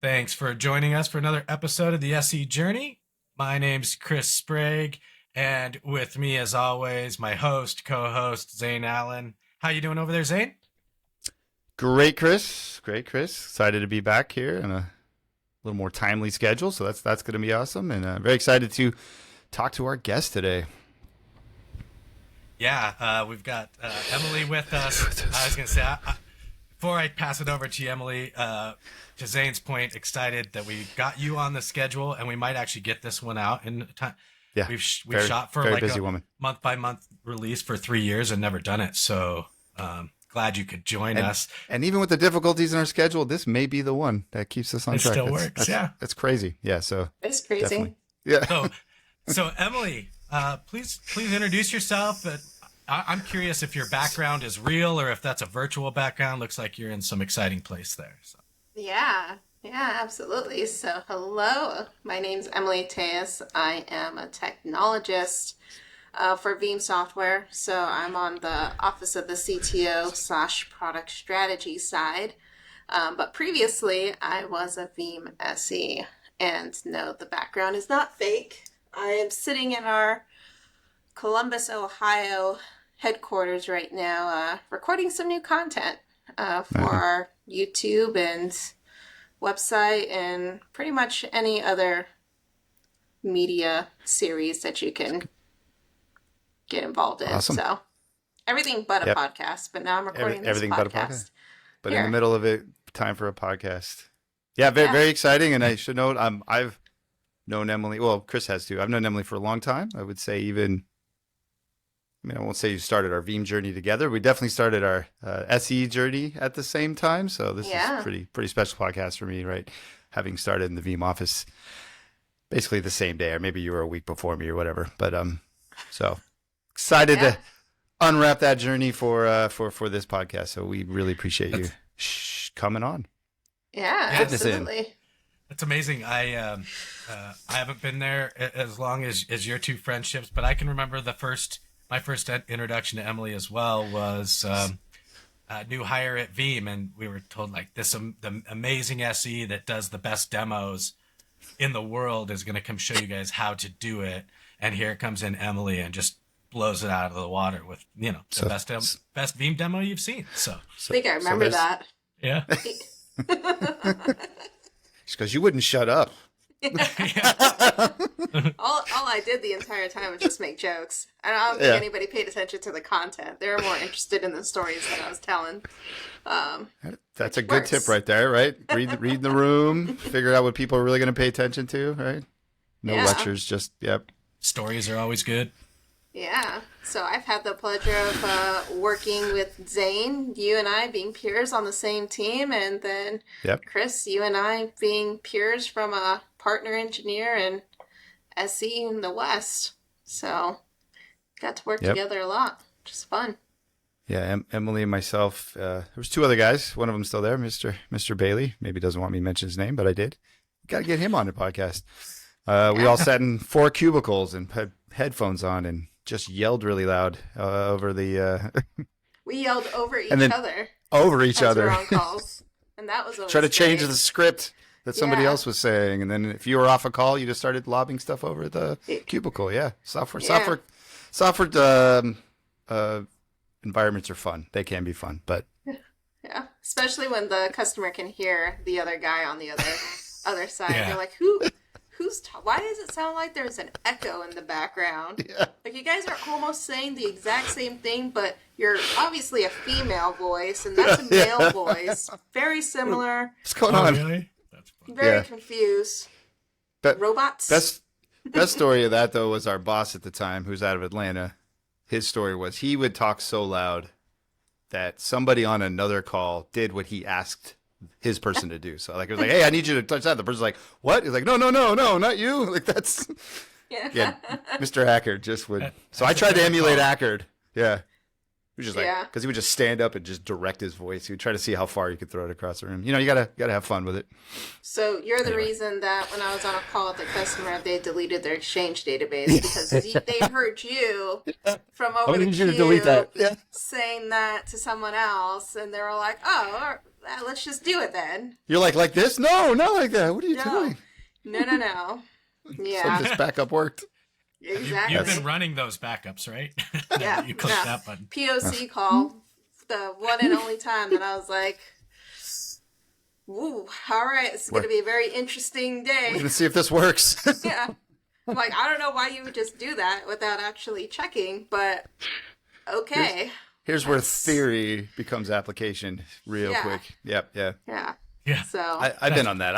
Thanks for joining us for another episode of the SE Journey. My name's Chris Sprague, and with me, as always, my host, co-host, Zane Allen. How you doing over there, Zane? Great, Chris. Great, Chris. Excited to be back here in a little more timely schedule, so that's going to be awesome, and very excited to talk to our guest today. Yeah, we've got Emilee with us. I was going to say, before I pass it over to you, Emilee, to Zane's point, excited that we got you on the schedule, and we might actually get this one out in time. Yeah, we've very, shot for very like busy a woman. month-by-month release for 3 years and never done it. So glad you could join us. And even with the difficulties in our schedule, this may be the one that keeps us on track. It still works, yeah. That's crazy. Yeah, so it's crazy. Definitely. Yeah. So Emilee, please introduce yourself. I'm curious if your background is real or if that's a virtual background. Looks like you're in some exciting place there. So. Yeah, absolutely. So hello, my name's Emilee Tellez. I am a technologist for Veeam Software. So I'm on the office of the CTO / product strategy side. But previously I was a Veeam SE. And no, the background is not fake. I am sitting in our Columbus, Ohio headquarters right now, recording some new content for our YouTube and website and pretty much any other media series that you can get involved in. Awesome. So everything but a podcast, but now I'm recording everything this but a podcast. podcast. But in the middle of it, time for a podcast. Yeah, very exciting. And I should note, I've known Emilee. Well, Chris has too. I've known Emilee for a long time. I would say I won't say you started our Veeam journey together. We definitely started our SE journey at the same time. So this is pretty special podcast for me, right? Having started in the Veeam office basically the same day, or maybe you were a week before me or whatever. But so excited to unwrap that journey for this podcast. So we really appreciate you coming on. Yeah, absolutely. That's amazing. I haven't been there as long as your two friendships, but I can remember my first introduction to Emilee as well was a new hire at Veeam, and we were told like the amazing SE that does the best demos in the world is going to come show you guys how to do it, and here comes in Emilee and just blows it out of the water with the best Veeam demo you've seen. So I think I remember that. Yeah. It's because you wouldn't shut up. All I did the entire time was just make jokes. I don't think anybody paid attention to the content. They were more interested in the stories that I was telling. That's a good tip right there, right? Read the room, figure out what people are really going to pay attention to, right? No lectures, just, Stories are always good. Yeah. So I've had the pleasure of working with Zane, you and I being peers on the same team, and then Chris, you and I being peers from a partner engineer and SE in the West. So got to work together a lot, which is fun. Yeah, Emilee and myself. There was two other guys. One of them still there, Mr. Bailey. Maybe doesn't want me to mention his name, but I did. Got to get him on the podcast. We all sat in 4 cubicles and had headphones on and just yelled really loud over the. We yelled over each other. Over each other. We were on calls, and that was try to change the script that somebody else was saying, and then if you were off a call, you just started lobbing stuff over the cubicle. Yeah, software environments are fun. They can be fun, but especially when the customer can hear the other guy on the other side. They're like, why does it sound like there's an echo in the background? Yeah. Like you guys are almost saying the exact same thing, but you're obviously a female voice and that's a male voice. Very similar. What's going on? Really? That's fun. Very confused. Robots. Best story of that though was our boss at the time, who's out of Atlanta. His story was he would talk so loud that somebody on another call did what he asked his person to do. So like it was like, hey, I need you to touch that. The person's like, what? He's like, no, not you. Like that's Mr. Ackard just would. So I tried to emulate Ackard. Yeah. He was just like, because he would just stand up and just direct his voice. He would try to see how far you could throw it across the room. You gotta have fun with it. So you're the reason that when I was on a call with the customer, they deleted their Exchange database because they heard you from over the queue to delete that. saying that to someone else, and they were like, "Oh, let's just do it then. You're like this? No, not like that. What are you No. doing? No. Yeah, So this backup worked. exactly. You've been running those backups, right? Yeah, You click yeah. that button. POC call, the one and only time that I was like, "Ooh, all right, it's going to be a very interesting We're day." gonna see if this works. Yeah, I'm like, I don't know why you would just do that without actually checking, but okay. Here's where theory becomes application real Yeah. quick. Yep, yeah. Yeah. Yeah. So I've been on that.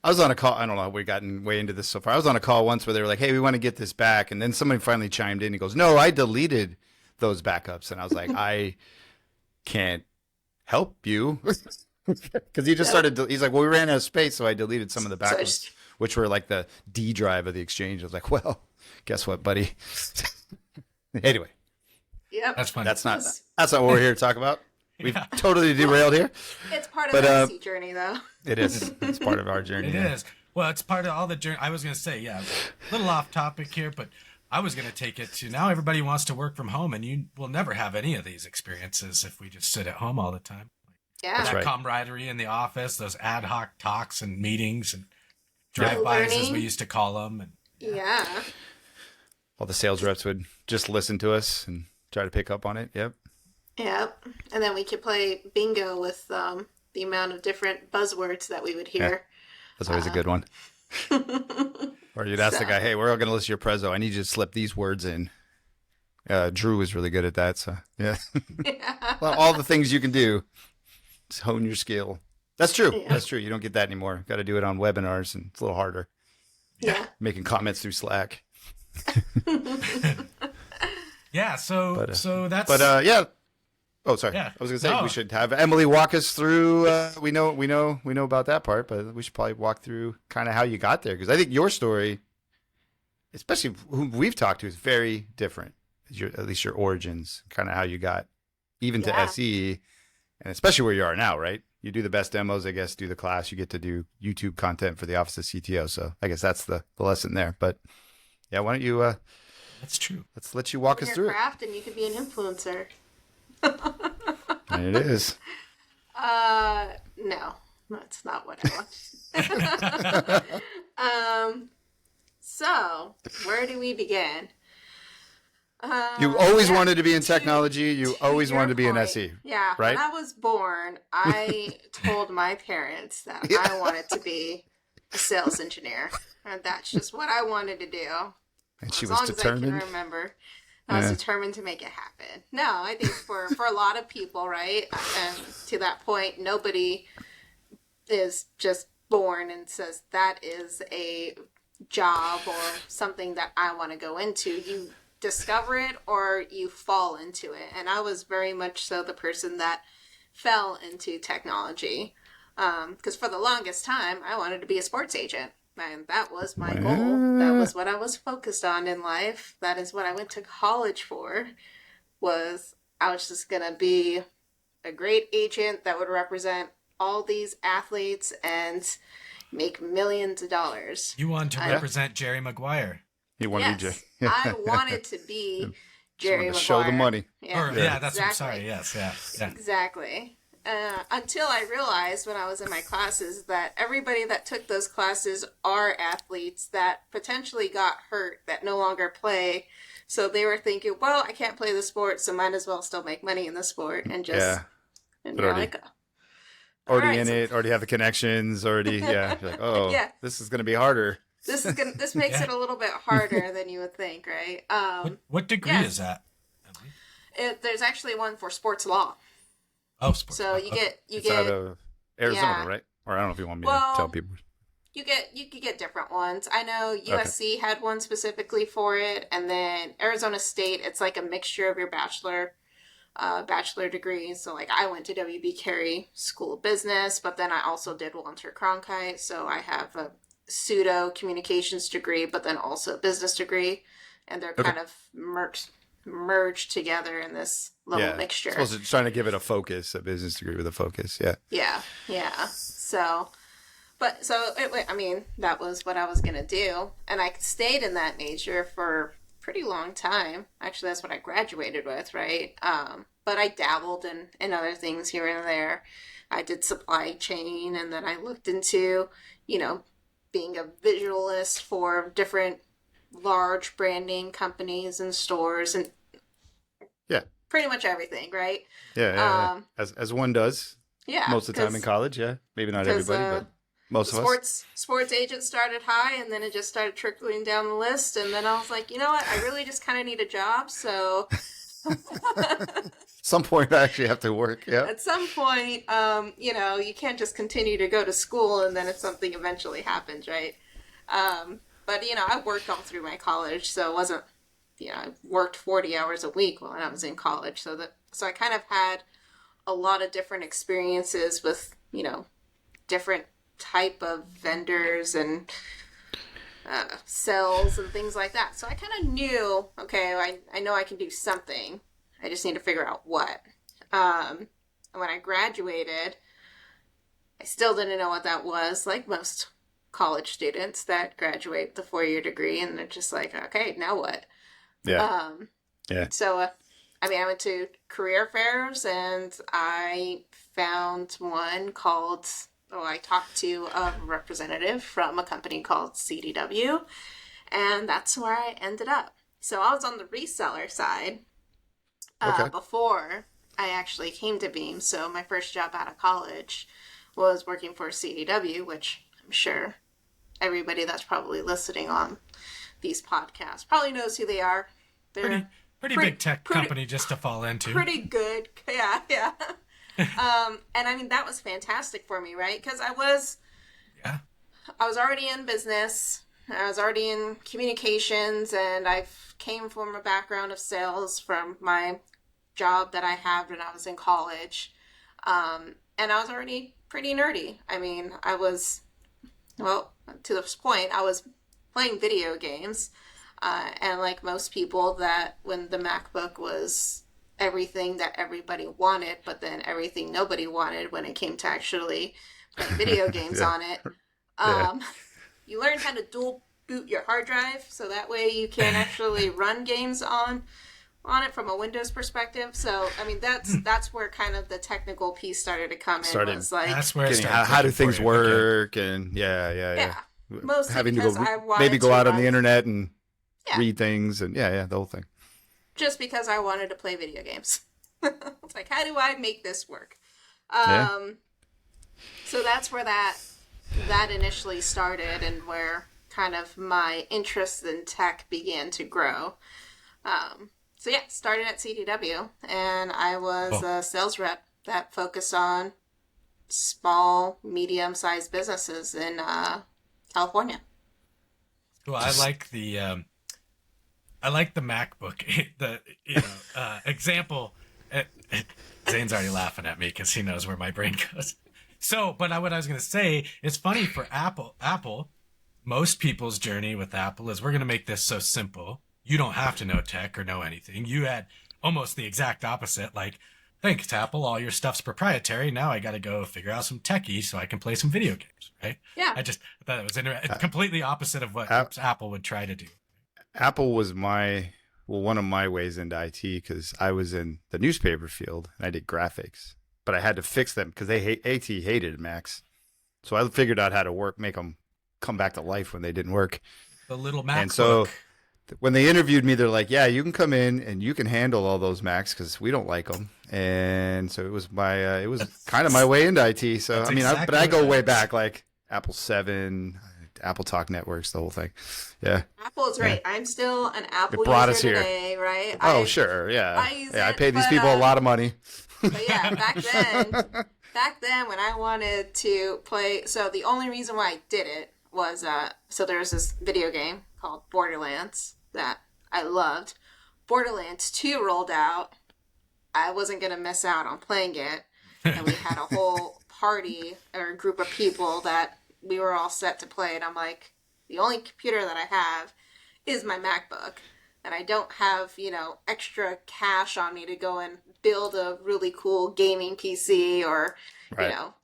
I was on a call. I don't know. We've gotten way into this so far. I was on a call once where they were like, "Hey, we want to get this back," and then somebody finally chimed in. He goes, "No, I deleted those backups," and I was like, "I can't help you," because he just started. He's like, "Well, we ran out of space, so I deleted some of the So backups, which were like the D drive of the exchange." I was like, "Well, guess what, buddy?" Anyway, yep. That's funny. that's not what we're here to talk about. We've Yeah. totally derailed here. It's part of But, the SC journey, though. It is. It's part of our journey. It yeah. is. Well, it's part of all the journey. I was going to say, yeah, a little off topic here, but I was going to take it to now everybody wants to work from home, and you will never have any of these experiences if we just sit at home all the time. Yeah. That's That right. camaraderie in the office, those ad hoc talks and meetings and drive-bys, as we Learning. used to call them. And Yeah. All the sales reps would just listen to us and try to pick up on it. Yep. Yep. And then we could play bingo with the amount of different buzzwords that we would hear. That's always a good one. Or you'd ask the guy, "Hey, we're all going to list your prezzo. I need you to slip these words in." Drew was really good at that. So yeah, Yeah. well, all the things you can do, just hone your skill. That's true. Yeah. That's true. You don't get that anymore. Got to do it on webinars, and it's a little harder. Yeah. Making comments through Slack. yeah, so But, so that's But yeah. Oh, sorry. Yeah. I was going to say No. we should have Emilee walk us through. We know about that part, but we should probably walk through kind of how you got there, because I think your story, especially who we've talked to, is very different. At least your origins, kind of how you got even to Yeah. SE, and especially where you are now, right? You do the best demos, I guess. Do the class, you get to do YouTube content for the Office of CTO. So I guess that's the lesson there. But yeah, why don't you? that's true. Let's let you walk us Your through craft, and you could be an influencer. it. And it is. No, that's not what I want. So where do we begin? You always Yeah, wanted to be in technology. You always your wanted to be an point. SE. Yeah, right? when I was born, I told my parents that Yeah. I wanted to be a sales engineer, and that's just what I wanted to do. And she As was long determined. as I can remember, I was Yeah. determined to make it happen. No, I think for a lot of people, right, and to that point, nobody is just born and says that is a job or something that I want to go into. You discover it or you fall into it, and I was very much so the person that fell into technology, because for the longest time I wanted to be a sports agent, and that was my goal. That was what I was focused on in life. That is what I went to college for. I was just gonna be a great agent that would represent all these athletes and make millions of dollars. You wanted to represent Jerry McGuire. He wanted Yes, you. I wanted to be Jerry to McGuire. show the money. Yeah, that's exactly. I'm sorry. Yes, yeah. Exactly. Until I realized when I was in my classes that everybody that took those classes are athletes that potentially got hurt, that no longer play. So they were thinking, well, I can't play the sport, so might as well still make money in the sport. And just, Yeah. and But you're already- like, Already Alright, in so- it, already have the connections, already, yeah. You're like, oh, Yeah. this is going to be harder. this makes it a little bit harder than you would think, right? What degree yes. is that? There's actually one for sports law. Oh, sports. So you get It's out of Arizona, yeah. right? Or I don't know if you want me Well, to tell people. you could get different ones. I know USC had one specifically for it, and then Arizona State, it's like a mixture of your bachelor degree. So like I went to WB Carey School of Business, but then I also did Walter Cronkite, so I have a pseudo communications degree, but then also a business degree, and they're kind of merged together in this little mixture. Supposed to trying to give it a focus, a business degree with a focus. Yeah. Yeah. So, I mean, that was what I was gonna do, and I stayed in that major for pretty long time. Actually, that's what I graduated with, right? But I dabbled in other things here and there. I did supply chain, and then I looked into, being a visualist for different large brand name companies and stores and Yeah. pretty much everything, right? Yeah. As one does. Yeah. Most of the time in college, yeah. Maybe not everybody, but most of us. Sports agents started high, and then it just started trickling down the list. And then I was like, you know what? I really just kind of need a job. So Some point I actually have to work. Yeah. at some point, you can't just continue to go to school and then if something eventually happens, right? But I worked all through my college, so it wasn't, I worked 40 hours a week when I was in college. So I kind of had a lot of different experiences with, different type of vendors and sales and things like that. So I kind of knew, okay, I know I can do something. I just need to figure out what. And when I graduated, I still didn't know what that was, like most college students that graduate with a 4-year degree, and they're just like, okay, now what? Yeah. Yeah. So, I went to career fairs, and I found one called, I talked to a representative from a company called CDW, and that's where I ended up. So I was on the reseller side before I actually came to Beam. So my first job out of college was working for CDW, which I'm sure everybody that's probably listening on these podcasts probably knows who they are. They're pretty big tech company just to fall into. Pretty good. Yeah. And that was fantastic for me, right? Because I was already in business. I was already in communications, and I came from a background of sales from my job that I had when I was in college. And I was already pretty nerdy. I was, to this point, I was playing video games. And like most people, that when the MacBook was everything that everybody wanted, but then everything nobody wanted when it came to actually playing video games on it. You learn how to dual boot your hard drive, so that way you can actually run games on it from a Windows perspective. So that's where kind of the technical piece started to come in. Was like, that's where how do things work, and yeah. Mostly having because to I wanted maybe go to out on run- the internet and read things, and the whole thing. Just because I wanted to play video games. It's like, how do I make this work? So that's where that initially started, and where kind of my interest in tech began to grow. Started at CDW, and I was a sales rep that focused on small, medium-sized businesses in California. Well, I like the MacBook. The example. Zane's already laughing at me because he knows where my brain goes. So, but what I was going to say is funny for Apple. Most people's journey with Apple is, we're going to make this so simple. You don't have to know tech or know anything. You had almost the exact opposite. Like, thanks, Apple, all your stuff's proprietary. Now I got to go figure out some techie so I can play some video games, right? Yeah. I thought it was completely opposite of what Apple would try to do. Apple was one of my ways into IT, because I was in the newspaper field and I did graphics, but I had to fix them because AT hated Macs. So I figured out how to make them come back to life when they didn't work. The little MacBook. And so when they interviewed me, they're like, yeah, you can come in and you can handle all those Macs because we don't like them. And so it was kind of my way into IT. So, but I go way back, like Apple 7, Apple Talk Networks, the whole thing. Yeah. Apple is right. I'm still an Apple it brought user us here today, right? Oh, sure. Yeah. I paid these people a lot of money. But yeah, back then when I wanted to play, so the only reason why I did it was, so there was this video game called Borderlands that I loved. Borderlands 2 rolled out. I wasn't going to miss out on playing it. And we had a whole party or a group of people that we were all set to play. And I'm like, the only computer that I have is my MacBook. And I don't have, extra cash on me to go and build a really cool gaming PC or,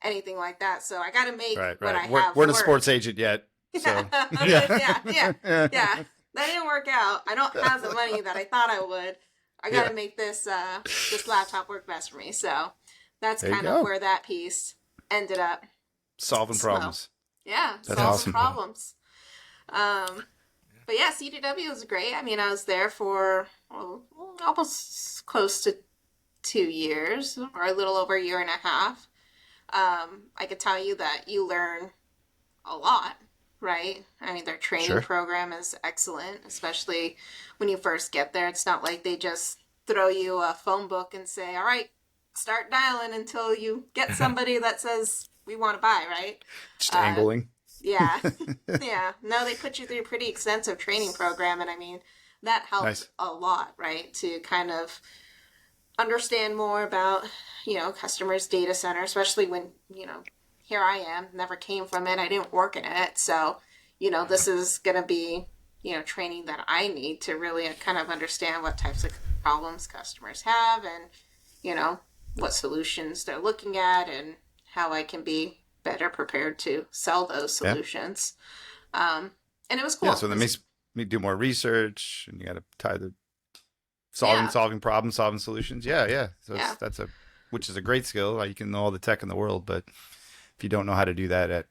anything like that. So I got to make what I have We're work. a sports agent yet. So. Yeah. that didn't work out. I don't have the money that I thought I would. I got to make this this laptop work best for me. So that's kind of where that piece ended up. Solving problems. Yeah, that's solving awesome. problems. But yeah, CDW was great. I mean, I was there for almost close to 2 years, or a little over a year and a half. I could tell you that you learn a lot, right? I mean, their training program is excellent, especially when you first get there. It's not like they just throw you a phone book and say, all right, start dialing until you get somebody that says we want to buy, right? Just angling. Yeah. Yeah. No, they put you through a pretty extensive training program. And I mean, that helps a lot, right? To kind of understand more about, customers' data center, especially when, here I am, never came from it. I didn't work in it. So, this is going to be, training that I need to really kind of understand what types of problems customers have and, what solutions they're looking at and how I can be better prepared to sell those solutions. And it was cool. Yeah, so that makes me do more research, and you got to tie the solving problems, solving solutions. Yeah. So that's which is a great skill. You can know all the tech in the world, but if you don't know how to do that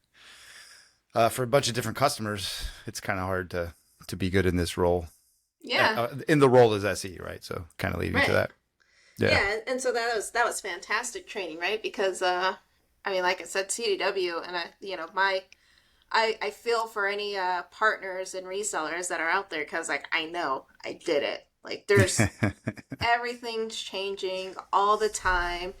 for a bunch of different customers, it's kind of hard to be good in this role. Yeah. In the role as SE, right? So kind of leading to that. Yeah. And so that was fantastic training, right? Because like I said, CDW and I feel for any partners and resellers that are out there, because I know I did it. There's everything's changing all the time.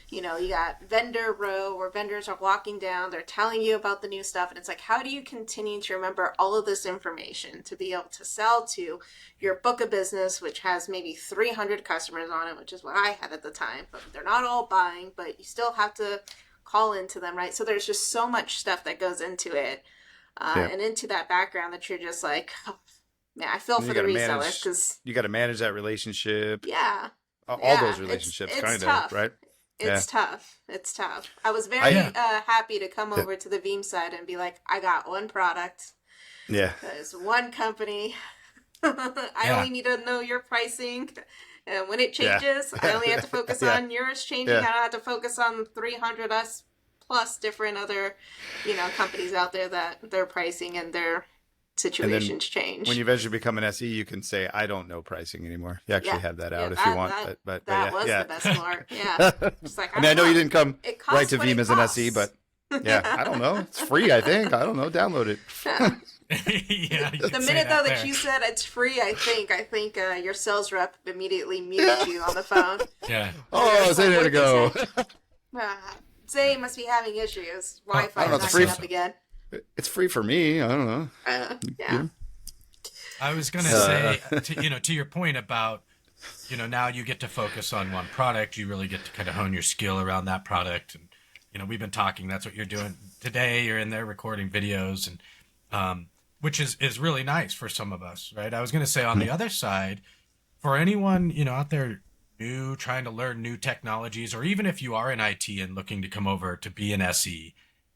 You got vendor row where vendors are walking down, they're telling you about the new stuff, and it's how do you continue to remember all of this information to be able to sell to your book of business, which has maybe 300 customers on it, which is what I had at the time, but they're not all buying, but you still have to call into them, right? So there's just so much stuff that goes into it, and into that background that you're just man, I feel for the resellers, because you got to manage that relationship. Yeah. All those relationships, it's kind of, right? It's tough. It's tough. I was very happy to come over to the Veeam side and be like, I got one product. Yeah. There's one company. I only need to know your pricing. And when it changes, I only have to focus on yours changing. I don't have to focus on 300 us plus different other, companies out there that their pricing and their situations change. When you eventually become an SE, you can say, I don't know pricing anymore. You actually have that out if you want. But that was the best part. Yeah. Just I know you didn't come right to Veeam as an SE, but I don't know. It's free, I think. I don't know. Download it. The minute though that you said it's free, I think your sales rep immediately muted you on the phone. Yeah. Oh, say there to go. Zay must be having issues. Wi-Fi is not up again. It's free for me. I don't know. Yeah. I was going to say, to your point about, now you get to focus on one product. You really get to kind of hone your skill around that product. And, we've been talking. That's what you're doing today. You're in there recording videos, and which is really nice for some of us, right? I was going to say on the other side, for anyone, out there new, trying to learn new technologies, or even if you are in IT and looking to come over to be an SE,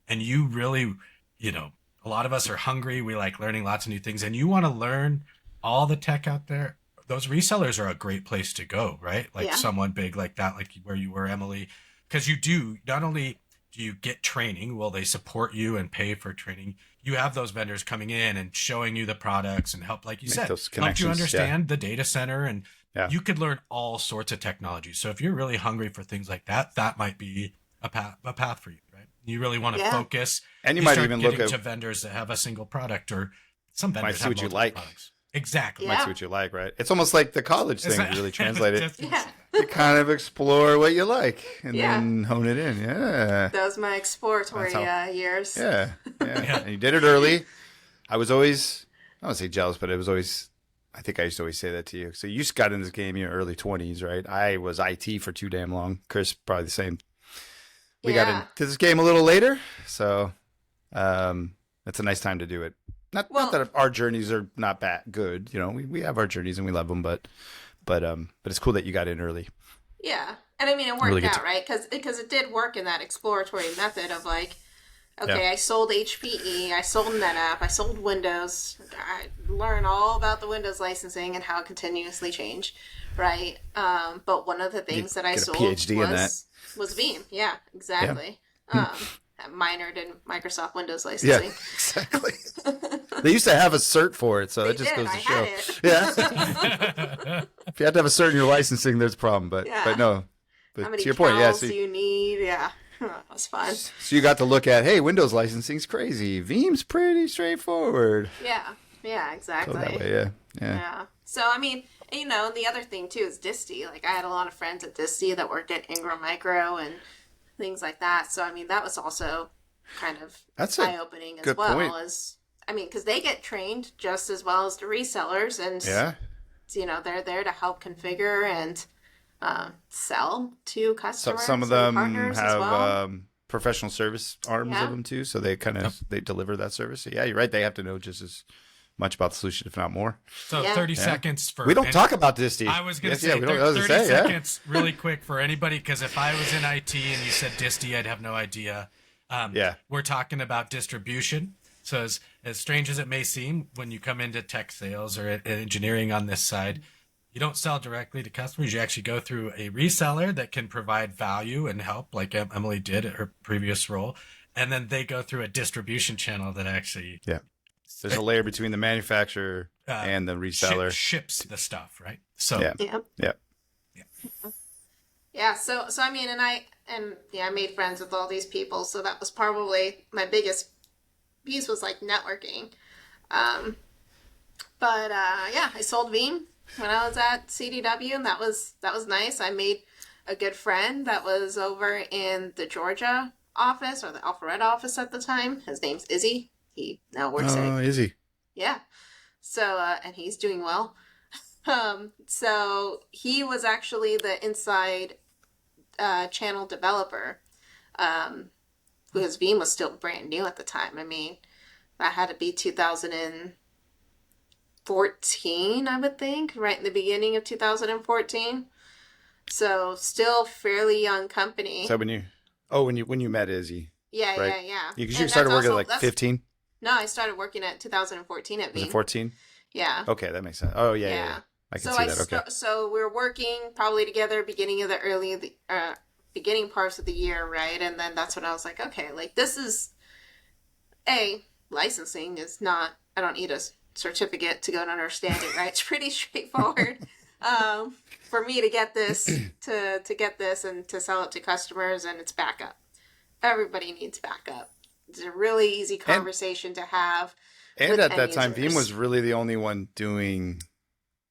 and you really, a lot of us are hungry. We like learning lots of new things, and you want to learn all the tech out there. Those resellers are a great place to go, right? Someone big like that, like where you were, Emilee, because you do, not only do you get training, well, they support you and pay for training. You have those vendors coming in and showing you the products and help, like you said, help you understand the data center, and you could learn all sorts of technology. So if you're really hungry for things like that, that might be a path for you, right? You really want to focus, and you might even look at vendors that have a single product, or some vendors see what you like. Products. Exactly. Might see what you like, right? It's almost like the college thing, really translated. You kind of explore what you like and then hone it in. Yeah. That was my exploratory years. Yeah. And you did it early. I was always, I don't want to say jealous, but it was always, I think I used to always say that to you. So you just got in this game in your early 20s, right? I was IT for too damn long. Chris, probably the same. We got into this game a little later. So it's a nice time to do it. Not that our journeys are not bad good. We have our journeys and we love them, but it's cool that you got in early. Yeah. And I mean, it worked out, right? Because it did work in that exploratory method of Okay, Yeah. I sold HPE, I sold NetApp, I sold Windows. I learned all about the Windows licensing and how it continuously changed, right? But one of the You things that I get a sold PhD in that. was Veeam. Yeah, Yeah. exactly. I minored in Microsoft Windows Yeah, licensing. exactly. They used to have a cert for it, so They that just did. goes to I show. had it. Yeah. If you have to have a cert in your licensing, there's a problem. But Yeah. no. How But many to your point, yeah. cows do you need? Yeah, that was fun. So you got to look at, hey, Windows licensing's crazy. Veeam's pretty straightforward. Yeah, yeah, So exactly. that way, yeah. Yeah. So I mean, the other thing too is Disty. Like I had a lot of friends at Disty that worked at Ingram Micro and things like that. So I mean, that was also kind of That's a eye-opening as good well. point. Because they get trained just as well as the resellers, and Yeah. they're there to help configure and sell to So customers. some of and them partners as have well. professional service arms Yeah. of them too, so they kind of they deliver that service. So yeah, you're right. They have to know just as much about the solution, if not more. So Yeah. 30 seconds for... We don't talk about this, Steve. I was going to Yes, say, we don't- I was 30 gonna say, yeah. seconds really quick for anybody, because if I was in IT and you said Disty, I'd have no idea. Yeah. We're talking about distribution. So as strange as it may seem, when you come into tech sales or engineering on this side, you don't sell directly to customers. You actually go through a reseller that can provide value and help, like Emilee did at her previous role. And then they go through a distribution channel that actually Yeah. There's a layer between the manufacturer and the reseller. ships the stuff, right? So Yeah. Yeah. Yeah. Yeah, so I mean, I made friends with all these people, so that was probably my biggest piece was like networking. Yeah, I sold Veeam when I was at CDW, and that was nice. I made a good friend that was over in the Georgia office or the Alpharetta office at the time. His name's Izzy. He now works Oh, at is he? yeah. So and he's doing well. So he was actually the inside channel developer, because Veeam was still brand new at the time. I mean, that had to be 2014, I would think, right in the beginning of 2014. So still fairly young company. So when you met Izzy, yeah, right? yeah. Because And you started that's working also- at like that's- 15. No, I started working at 2014 at Was Veeam. it 14? Yeah. Okay, that makes sense. Oh yeah. I can see that. Okay. So we were working probably together beginning parts of the year, right? And then that's when I was like, okay, like this is licensing is not. I don't need a certificate to go and understand it, right? It's pretty straightforward. For me to get this to get this and to sell it to customers, and it's backup. Everybody needs backup. It's a really easy conversation to have. And with at that end time, users. Veeam was really the only one doing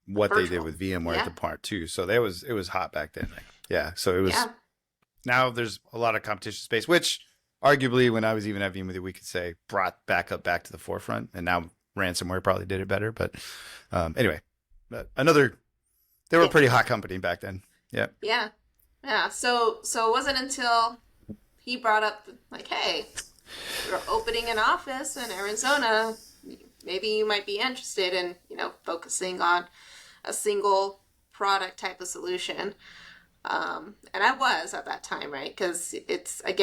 what they did Virtual. with VMware Yeah. at the part too. So it was hot back then. Yeah. So it was. Yeah. Now there's a lot of competition space, which arguably when I was even at VMware, we could say brought backup back to the forefront, and now ransomware probably did it better. But anyway, they were a pretty hot company back then. Yeah. Yeah. Yeah. So it wasn't until he brought up like, hey, we're opening an office in Arizona. Maybe you might be interested in, focusing on a single product type of solution. And I was at that time, right? Because it's a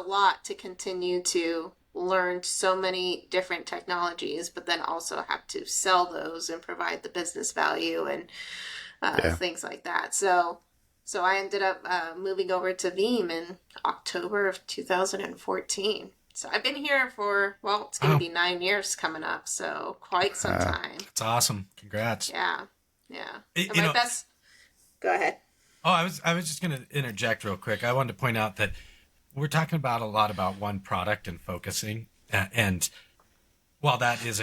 lot to continue to learn so many different technologies, but then also have to sell those and provide the business value and things like that. So I ended up moving over to Veeam in October of 2014. So I've been here for, it's going to be 9 years coming up. So quite some time. it's awesome. Congrats. Yeah. Yeah. You And know- best. Go ahead. Oh, I was just going to interject real quick. I wanted to point out that we're talking about a lot about one product and focusing, and while that is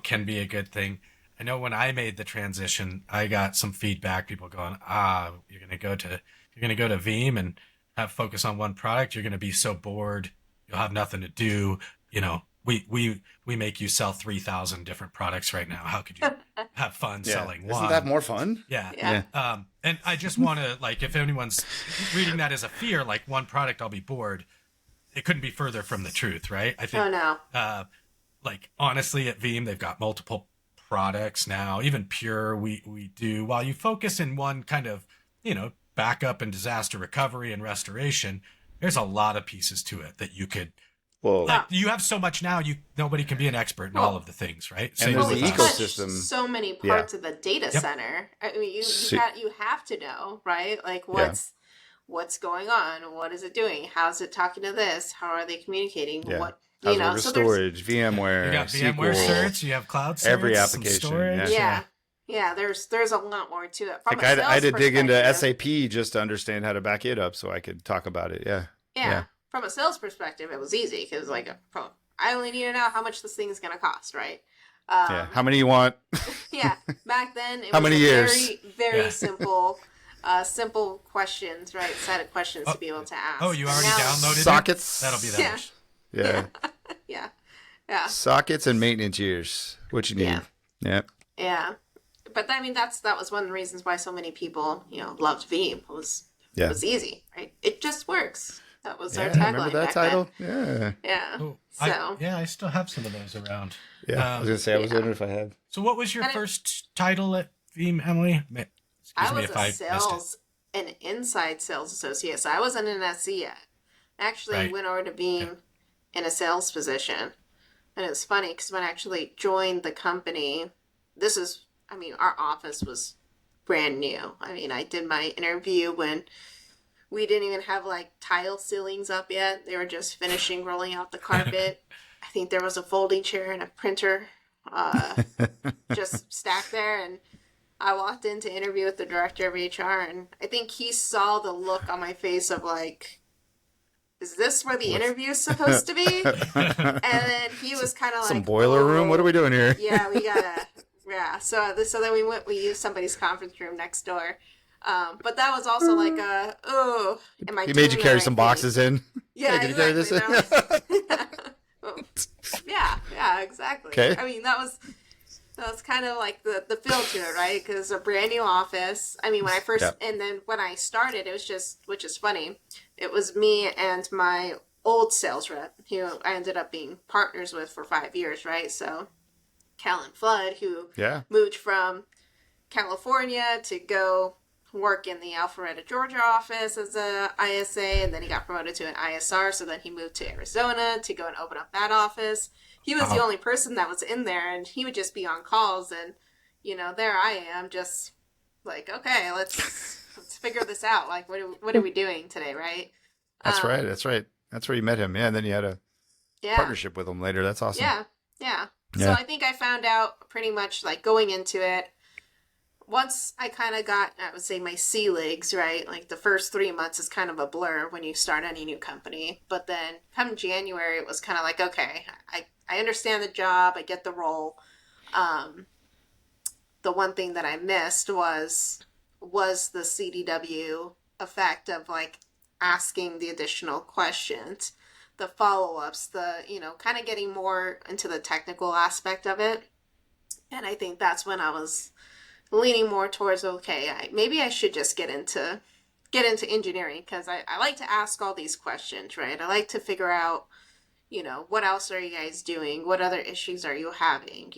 can be a good thing, I know when I made the transition, I got some feedback. People going, you're going to go to Veeam and have focus on one product. You're going to be so bored. You'll have nothing to do. We make you sell 3,000 different products right now. How could you have fun selling one? Isn't that more fun? Yeah. Yeah. And I just want to, if anyone's reading that as a fear, one product, I'll be bored. It couldn't be further from the truth, right? I think, Oh, no. honestly, at Veeam, they've got multiple products now. Even Pure, we do. While you focus in one kind of, backup and disaster recovery and restoration, there's a lot of pieces to it that you could. Well, Like you have so much now, nobody can be an expert in all of the things, right? And there's the we with us. touch ecosystem. so many parts of the data center. I mean, you have to know, right? Like what's going on, what is it doing, how's it talking to this, how are they communicating, what how's you know. with So storage, VMware, You got VMware SQL, certs, you have cloud certs, every some application, storage. yeah, there's a lot more to it. From Like a sales I had to dig into perspective- SAP just to understand how to back it up, so I could talk about it. Yeah. From a sales perspective, it was easy because I only need to know how much this thing is going to cost, right? How many you want? Yeah, back then it How was many years? very simple, simple questions, right? Set of questions to be able to ask. Oh, you already Now- downloaded Sockets. it? That'll be that much. Yeah. yeah, Sockets and maintenance years. What you need. Yeah. But I mean, that was one of the reasons why so many people, loved Veeam. It was easy, right? It just works. That was our tagline. Remember that back title? then. Yeah. Yeah. Oh, So I still have some of those around. Yeah. I was gonna say I was wondering if I had. So what was your And first title at Veeam, Emily? Excuse I me was if a I missed it. sales, an inside sales associate, so I wasn't an SE yet. I actually went over to Veeam in a sales position, and it was funny because when I actually joined the company, our office was brand new. I mean, I did my interview when we didn't even have tile ceilings up yet. They were just finishing rolling out the carpet. I think there was a folding chair and a printer just stacked there, and I walked in to interview with the director of HR, and I think he saw the look on my face of is this where the interview is supposed to be? And then he was kind of Some boiler room? What are we doing here? Yeah, we gotta. Yeah, so then we used somebody's conference room next door. But that was also am I He doing made you the carry right some thing? boxes in. Yeah, Hey, can you carry this in? Yeah, exactly. Okay. I mean, that was kind of the feel to it, right? Because a brand new office. I mean, when I first, and then when I started, it was just, which is funny, it was me and my old sales rep, who I ended up being partners with for 5 years, right? So, Callan Flood, who moved from California to go work in the Alpharetta, Georgia office as a ISA, and then he got promoted to an ISR, so then he moved to Arizona to go and open up that office. He was the only person that was in there, and he would just be on calls, and, there I am, just okay, let's figure this out. What are we doing today, right? That's right. That's where you met him. Yeah, and then you had a partnership with him later. That's awesome. Yeah. So I think I found out pretty much going into it, once I kind of got, I would say, my sea legs, right? The first 3 months is kind of a blur when you start any new company. But then come January, it was kind of okay, I understand the job. I get the role. The one thing that I missed was the CDW effect of asking the additional questions, the follow-ups, the, kind of getting more into the technical aspect of it. And I think that's when I was leaning more towards, maybe I should just get into engineering, because I like to ask all these questions, right? I like to figure out, what else are you guys doing? What other issues are you having?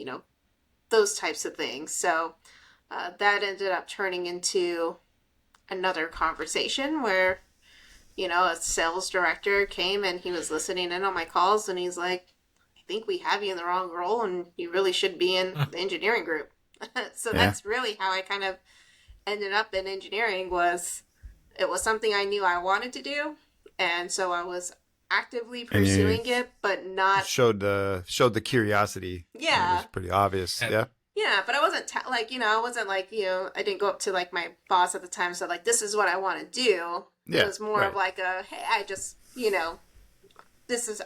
Those types of things. So that ended up turning into another conversation where, a sales director came and he was listening in on my calls, and he's like, I think we have you in the wrong role and you really should be in the engineering group. So that's really how I kind of ended up in engineering. It was something I knew I wanted to do, and so I was actively pursuing it, but not showed the curiosity. Yeah, it was pretty obvious. Yeah, but I wasn't I wasn't I didn't go up to my boss at the time, so this is what I want to do. It was more of hey, I just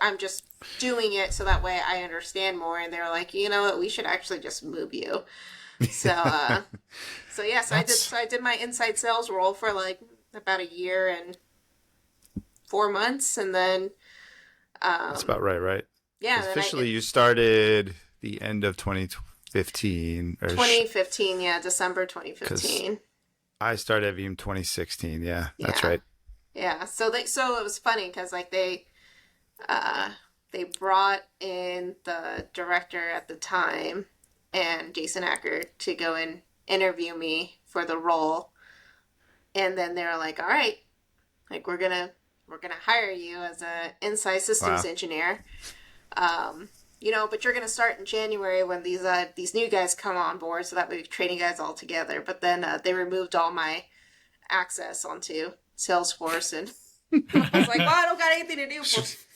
I'm just doing it so that way I understand more. And they were like, you know what, we should actually just move you. So I did my inside sales role for about a year and 4 months, and then that's about right? Yeah. Officially, you started the end of 2015. 2015, yeah, December 2015. I started at Veeam 2016. Yeah, that's right. Yeah, so it was funny because they brought in the director at the time and Jason Acker to go and interview me for the role, and then they were like, all right, we're gonna we're gonna hire you as a inside systems engineer. But you're gonna start in January when these new guys come on board, so that we're training guys all together. But then they removed all my access onto Salesforce, and I was like, well, I don't got anything to do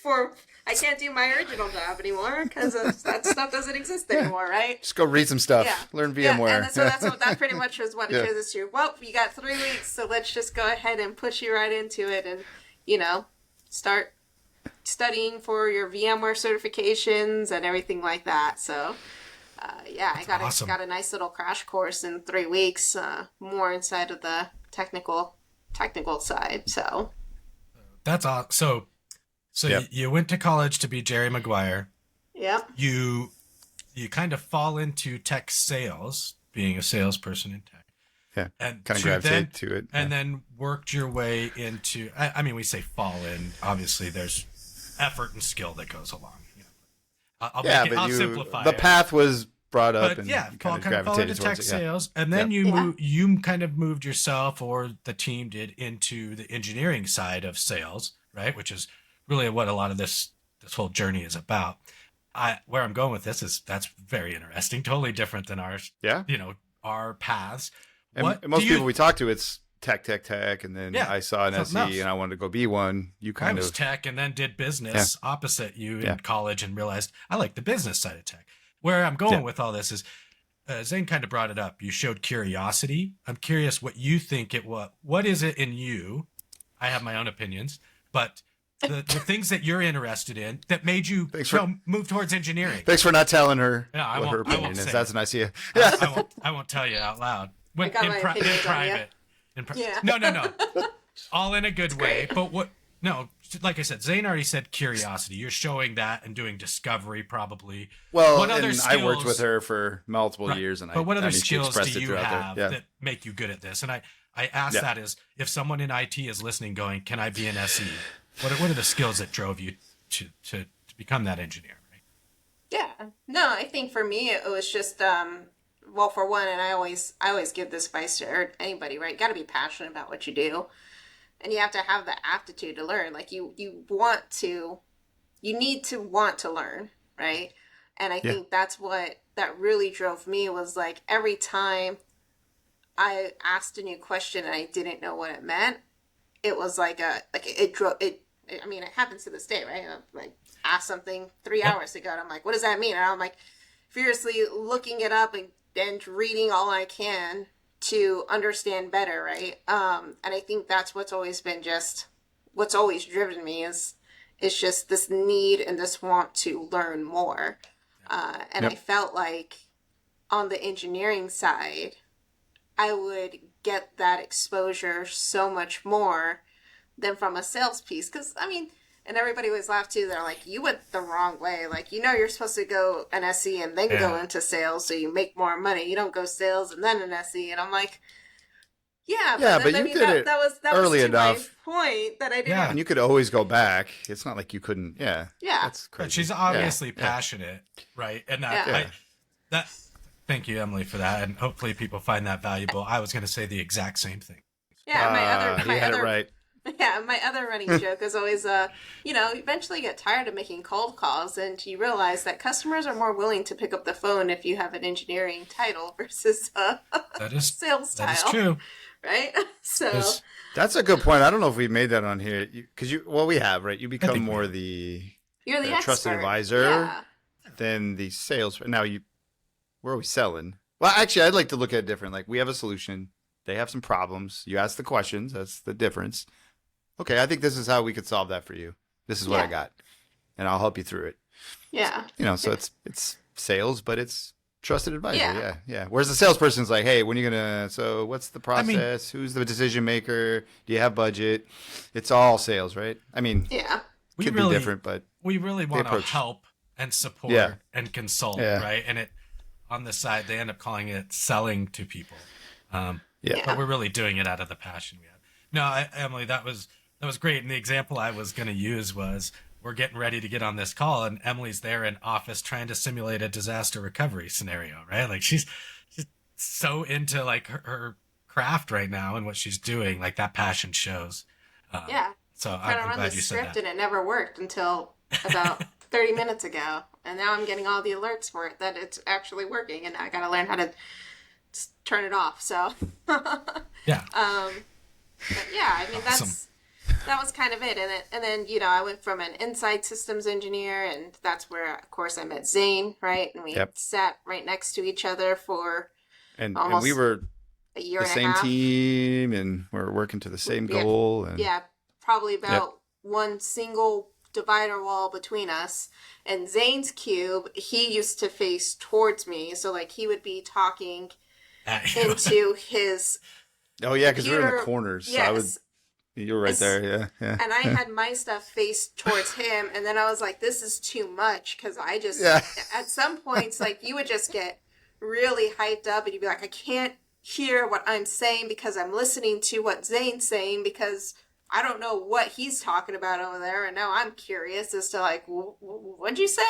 for I can't do my original job anymore because that stuff doesn't exist anymore, right? Just go read some stuff. Yeah. Learn VMware. Yeah, and so that pretty much was what it is to. Well, you got 3 weeks, so let's just go ahead and push you right into it and, start studying for your VMware certifications and everything like that. So, I got a nice little crash course in 3 weeks, more inside of the technical side. So that's awesome. So you went to college to be Jerry McGuire. Yep. You kind of fall into tech sales, being a salesperson in tech. Yeah. And kind of gravitate to it. And then worked your way into, I mean, we say fall in, obviously there's effort and skill that goes along. I'll simplify the path was brought up, and fall into tech sales, and then you kind of moved yourself, or the team did, into the engineering side of sales, right? Which is really what a lot of this whole journey is about. Where I'm going with this is that's very interesting, totally different than ours. Yeah, our paths. And most people we talk to, it's tech, and then I saw an SE and I wanted to go be one. I was tech and then did business opposite you in college and realized I like the business side of tech. Where I'm going with all this is, Zane kind of brought it up. You showed curiosity. I'm curious what you think it was. What is it in you? I have my own opinions, but the things that you're interested in that made you move towards engineering. Thanks for not telling her what her opinion is. That's an idea. I won't tell you out loud. In private. No. All in a good way. But like I said, Zane already said curiosity. You're showing that and doing discovery probably. Well, what other skills, I worked with her for multiple years. But what other skills do you have that make you good at this? And I ask that is, if someone in IT is listening going, can I be an SE? What are the skills that drove you to become that engineer? Right? Yeah. No, I think for me, it was just, for one, and I always give this advice to anybody, right? You got to be passionate about what you do. And you have to have the aptitude to learn. Like you need to want to learn, right? And I think that's what that really drove me, was like every time I asked a new question and I didn't know what it meant, it was like it happens to this day, right? I asked something 3 hours ago and I'm like, what does that mean? And I'm like furiously looking it up and reading all I can to understand better, right? And I think that's what's always driven me is just this need and this want to learn more. I felt like on the engineering side, I would get that exposure so much more than from a sales piece. Because, and everybody always laughed too. They're like, you went the wrong way. Like, you're supposed to go an SE and then go into sales so you make more money. You don't go sales and then an SE. And I'm like, but you did it early enough. My point that I didn't. Yeah, and you could always go back. It's not like you couldn't. Yeah. That's crazy. But she's obviously passionate, right? And that. Thank you, Emily, for that. And hopefully people find that valuable. I was going to say the exact same thing. Yeah, my it other running joke is always, eventually you get tired of making cold calls and you realize that customers are more willing to pick up the phone if you have an engineering title versus sales title. That is true. Right? So that's a good point. I don't know if we made that on here because we have, right? You become more the trusted advisor than the sales. Now where are we selling? Well, actually, I'd like to look at it different. Like we have a solution. They have some problems. You ask the questions. That's the difference. Okay, I think this is how we could solve that for you. This is what I got, and I'll help you through it. Yeah. So it's sales, but it's trusted advisor. Yeah. Whereas the salesperson's like, hey, when are you gonna? So what's the process? Who's the decision maker? Do you have budget? It's all sales, right? Could be different, but we really want to help and support and consult, right? And on the side, they end up calling it selling to people. But we're really doing it out of the passion we have. No, Emily, that was great. And the example I was going to use was we're getting ready to get on this call, and Emilee's there in office trying to simulate a disaster recovery scenario, right? Like she's so into like her craft right now and what she's doing. Like that passion shows. So trying to I'm run glad the you said script that. and it never worked until about 30 minutes ago. And now I'm getting all the alerts for it that it's actually working, and I got to learn how to turn it off. So, Yeah. but yeah, I mean, Awesome. that was kind of it. And then, you know, I went from an inside systems engineer, and that's where, of course, I met Zane, right? And we Yep. sat right next to each other for And almost we were a year the and a same half. team, and we're working to the same goal. And Yeah, probably Yep. about one single divider wall between us. And Zane's cube, he used to face towards me, so like he would be talking into his Oh yeah, because we were in the computer. corners. So Yes. you were right there. Yeah, yeah. And I had my stuff faced towards him, and then I was like, this is too much, because I just, Yeah. at some points, like, you would just get really hyped up, and you'd be like, I can't hear what I'm saying because I'm listening to what Zane's saying, because I don't know what he's talking about over there, and now I'm curious as to, like, what'd you say?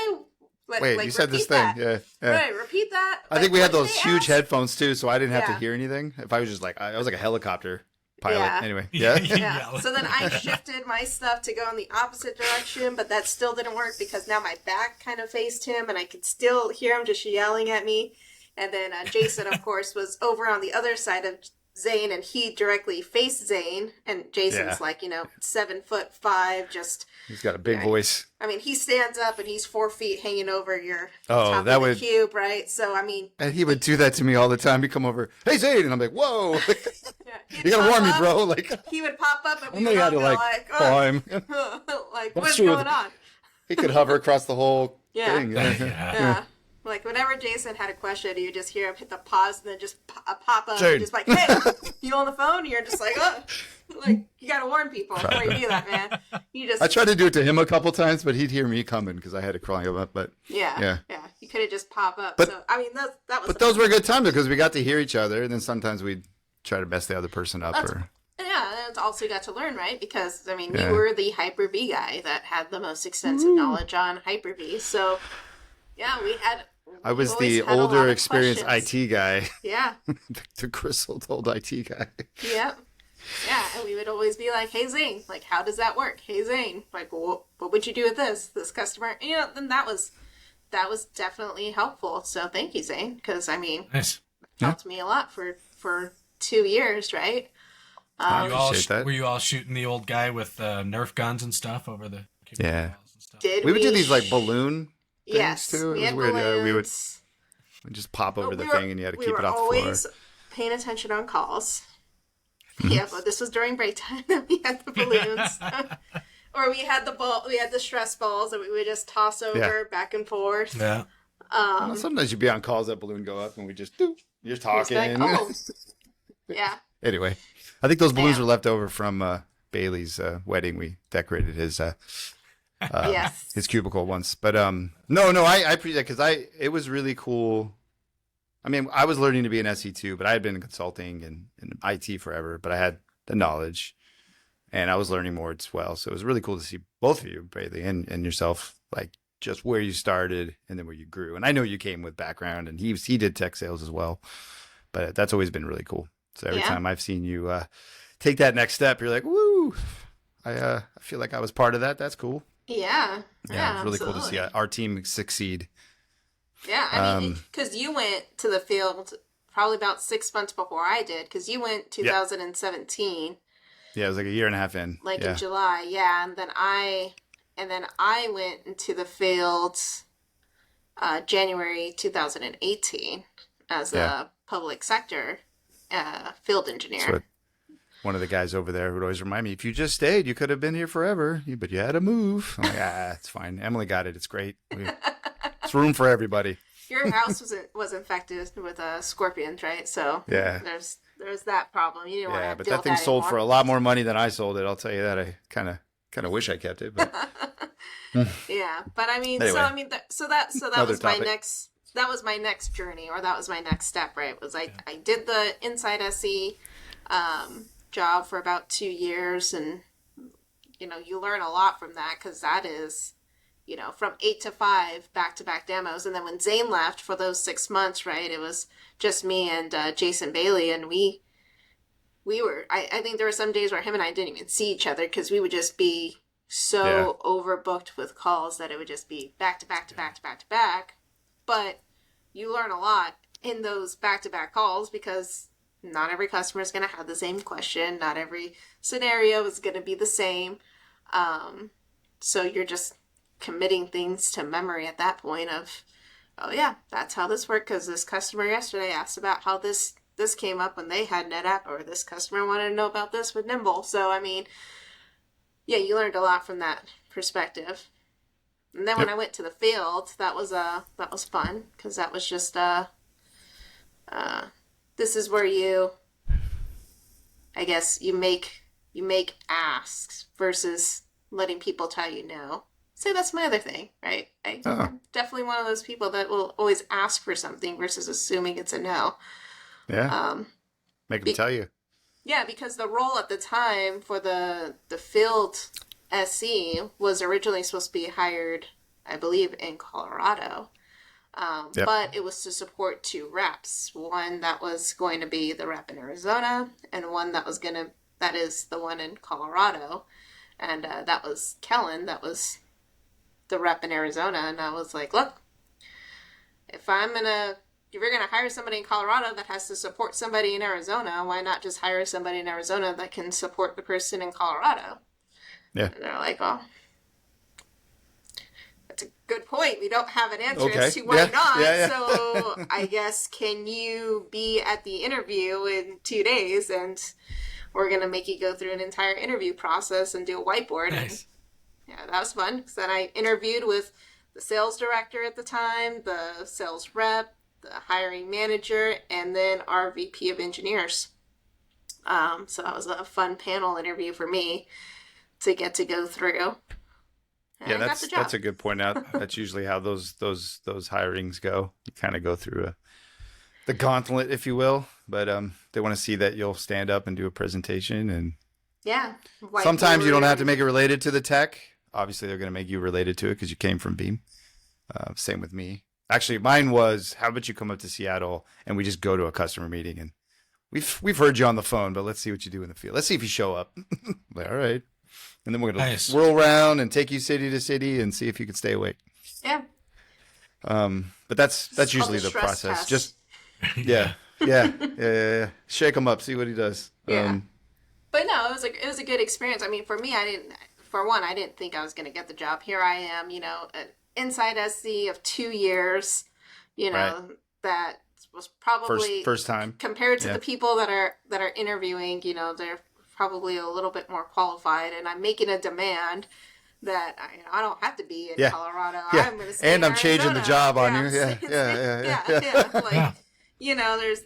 Wait, you said this repeat thing. that. Yeah, yeah. Right, repeat that. I think we had what did those they huge ask? headphones too, so I didn't have to Yeah. hear anything. If I was just like, I was like a helicopter pilot. Yeah. Anyway, yeah. Yeah. So then I shifted my stuff to go in the opposite direction, but that still didn't work because now my back kind of faced him, and I could still hear him just yelling at me. And then Jason, of course, was over on the other side of Zane, and he directly faced Zane. And Jason's Yeah. like, 7'5", just. He's got a big voice. I mean, he stands up and he's 4 feet hanging over your Oh, top that of the would- cube, right? So I mean, And he would do that to me all the time. He'd come over, hey Zane, and I'm like, whoa, yeah, he'd you gotta pop warn me, up, bro. Like, He would pop up and I we know would how all to go like oh, climb. like, That's what's true. going on? He could hover across the whole Yeah. thing. Yeah. Like, whenever Jason had a question, you just hear him hit the pause and then just pop up Jane. and just like, hey, you on the phone? And you're just like, oh. Like, you gotta warn people before you do that, man. You just... I tried to do it to him a couple times, but he'd hear me coming because I had to crawl him up. But Yeah. You could have just pop up. But- So, I mean, that was... but those were good times because we got to hear each other, and then sometimes we'd try to mess the other person up. That's- Or Yeah, and it's also got to learn, right? Because, I mean, Yeah. you were the Hyper-V guy that had the most extensive knowledge on Hyper-V. So, yeah, I was always the had a lot older, of experienced questions. IT guy, Yeah. the grizzled old IT guy. Yep. Yeah, and we would always be like, hey, Zane, like, how does that work? Hey, Zane, like, what would you do with this customer? And, then that was definitely helpful. So thank you, Zane, because, I mean, Nice. helped me a lot for 2 years, right? I You all appreciate that. were you all shooting the old guy with Nerf guns and stuff over the Yeah. walls and stuff? Did We would do these like balloon things Yes, too. It we was had weird. balloons. We would just pop over the thing, and you had to keep it off the We were floor. always paying attention on calls. Mm-hmm. Yeah, but this was during break time that we had the balloons. Or we had the stress balls that we would just toss over back and forth. Yeah. Well, sometimes you'd be on calls, that balloon go up, and we just do. You're It's talking. like, oh. Yeah. Anyway, I think those balloons Yeah. were left over from Bailey's wedding. We decorated his Yes. his cubicle once, but no, I appreciate that because it was really cool. I mean, I was learning to be an SE too, but I had been in consulting and in IT forever, but I had the knowledge, and I was learning more as well. So it was really cool to see both of you, Bailey, and yourself, like just where you started and then where you grew. And I know you came with background, and he did tech sales as well, but that's always been really cool. So every Yeah. time I've seen you take that next step, you're like, woo! I feel like I was part of that. That's cool. Yeah. Yeah, it's really cool to see absolutely. our team succeed. Yeah, I mean, because you went to the field probably about 6 months before I did, because you went 2017, Yeah, it was like a year and a half in. like yeah. in July, yeah, and then I went into the field January 2018 as Yeah. a public sector field engineer. That's what one of the guys over there would always remind me, if you just stayed, you could have been here forever, but you had to move. I'm like, it's fine. Emily got it. It's great. It's room for everybody. Your house was infected with scorpions, right? So Yeah. there's that problem. You didn't want Yeah, to but deal that with thing that sold for anymore. a lot more money than I sold it. I'll tell you that. I kind of wish I kept it, but Yeah, but I mean, Anyway. so that Another was my topic. next journey, or that was my next step, right? Was I did the inside SE job for about 2 years, and you learn a lot from that, because that is from 8 to 5 back-to-back demos. And then when Zane left for those 6 months, right, it was just me and Jason Bailey, and we I think there were some days where him and I didn't even see each other because we would just be so overbooked with calls that it would just be back to back to back to back to back. But you learn a lot in those back to back calls because not every customer is going to have the same question. Not every scenario is going to be the same. So you're just committing things to memory at that point of, oh yeah, that's how this worked because this customer yesterday asked about how this came up when they had NetApp, or this customer wanted to know about this with Nimble. So, I mean, yeah, you learned a lot from that perspective. And then when I went to the field, that was fun because that was just this is where I guess you make asks versus letting people tell you no. So that's my other thing, right? I'm definitely one of those people that will always ask for something versus assuming it's a no. Yeah. Make them tell you. Yeah, because the role at the time for the field SC was originally supposed to be hired, I believe, in Colorado. But it was to support 2 reps. One that was going to be the rep in Arizona, and one that is the one in Colorado. And that was Kellen, that was the rep in Arizona. And I was like, look, if you're going to hire somebody in Colorado that has to support somebody in Arizona, why not just hire somebody in Arizona that can support the person in Colorado? Yeah. And they're like, oh, that's a good point. We don't have an answer as to why not. Yeah. So I guess, can you be at the interview in 2 days, and we're going to make you go through an entire interview process and do a whiteboard. Nice. And, yeah, that was fun. Because then I interviewed with the sales director at the time, the sales rep, the hiring manager, and then our VP of engineers. So that was a fun panel interview for me to get to go through. And that's a good point out. That's usually how those hirings go. You kind of go through the gauntlet, if you will, but they want to see that you'll stand up and do a presentation, and sometimes you don't have to make it related to the tech. Obviously, they're going to make you related to it because you came from Veeam. Same with me. Actually, mine was, how about you come up to Seattle and we just go to a customer meeting, and we've heard you on the phone, but let's see what you do in the field. Let's see if you show up. Like, all right. And then we're going to whirl around and take you city to city and see if you can stay awake. Yeah. But that's usually the process. Test. Just yeah. Shake him up, see what he does. Yeah. But no, it was a good experience. I mean, for me, I didn't think I was going to get the job. Here I am, an inside SC of 2 years, that was probably first time compared to the people that are interviewing, they're probably a little bit more qualified, and I'm making a demand that I don't have to be in Colorado. Yeah. I'm going to stay in I'm Arizona. Changing the job on you. Yeah. Like,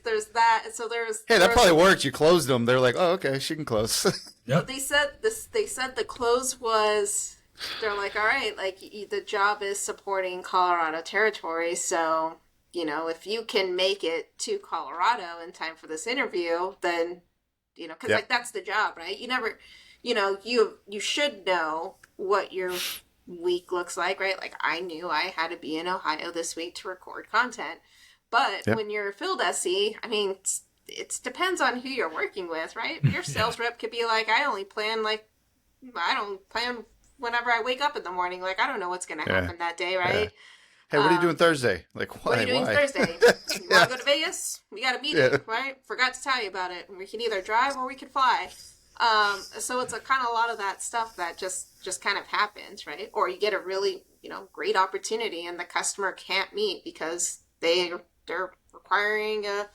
there's that. So that probably worked. You closed them. They're like, oh, okay, she can close. Yep. But they said the close was, they're like, all right, like the job is supporting Colorado territory. So, if you can make it to Colorado in time for this interview, then, because like that's the job, right? You never, you should know what your week looks like, right? Like I knew I had to be in Ohio this week to record content. But when you're a field SC, I mean, it depends on who you're working with, right? Your sales rep could be like, I don't plan whenever I wake up in the morning. Like, I don't know what's going to happen that day, right? Yeah. Hey, what are you doing Thursday? Like, why? What are you doing Thursday? You want to go to Vegas? We got a meeting, right? Forgot to tell you about it. We can either drive or we can fly. So it's a kind of a lot of that stuff that just kind of happens, right? Or you get a really, great opportunity and the customer can't meet because they're requiring a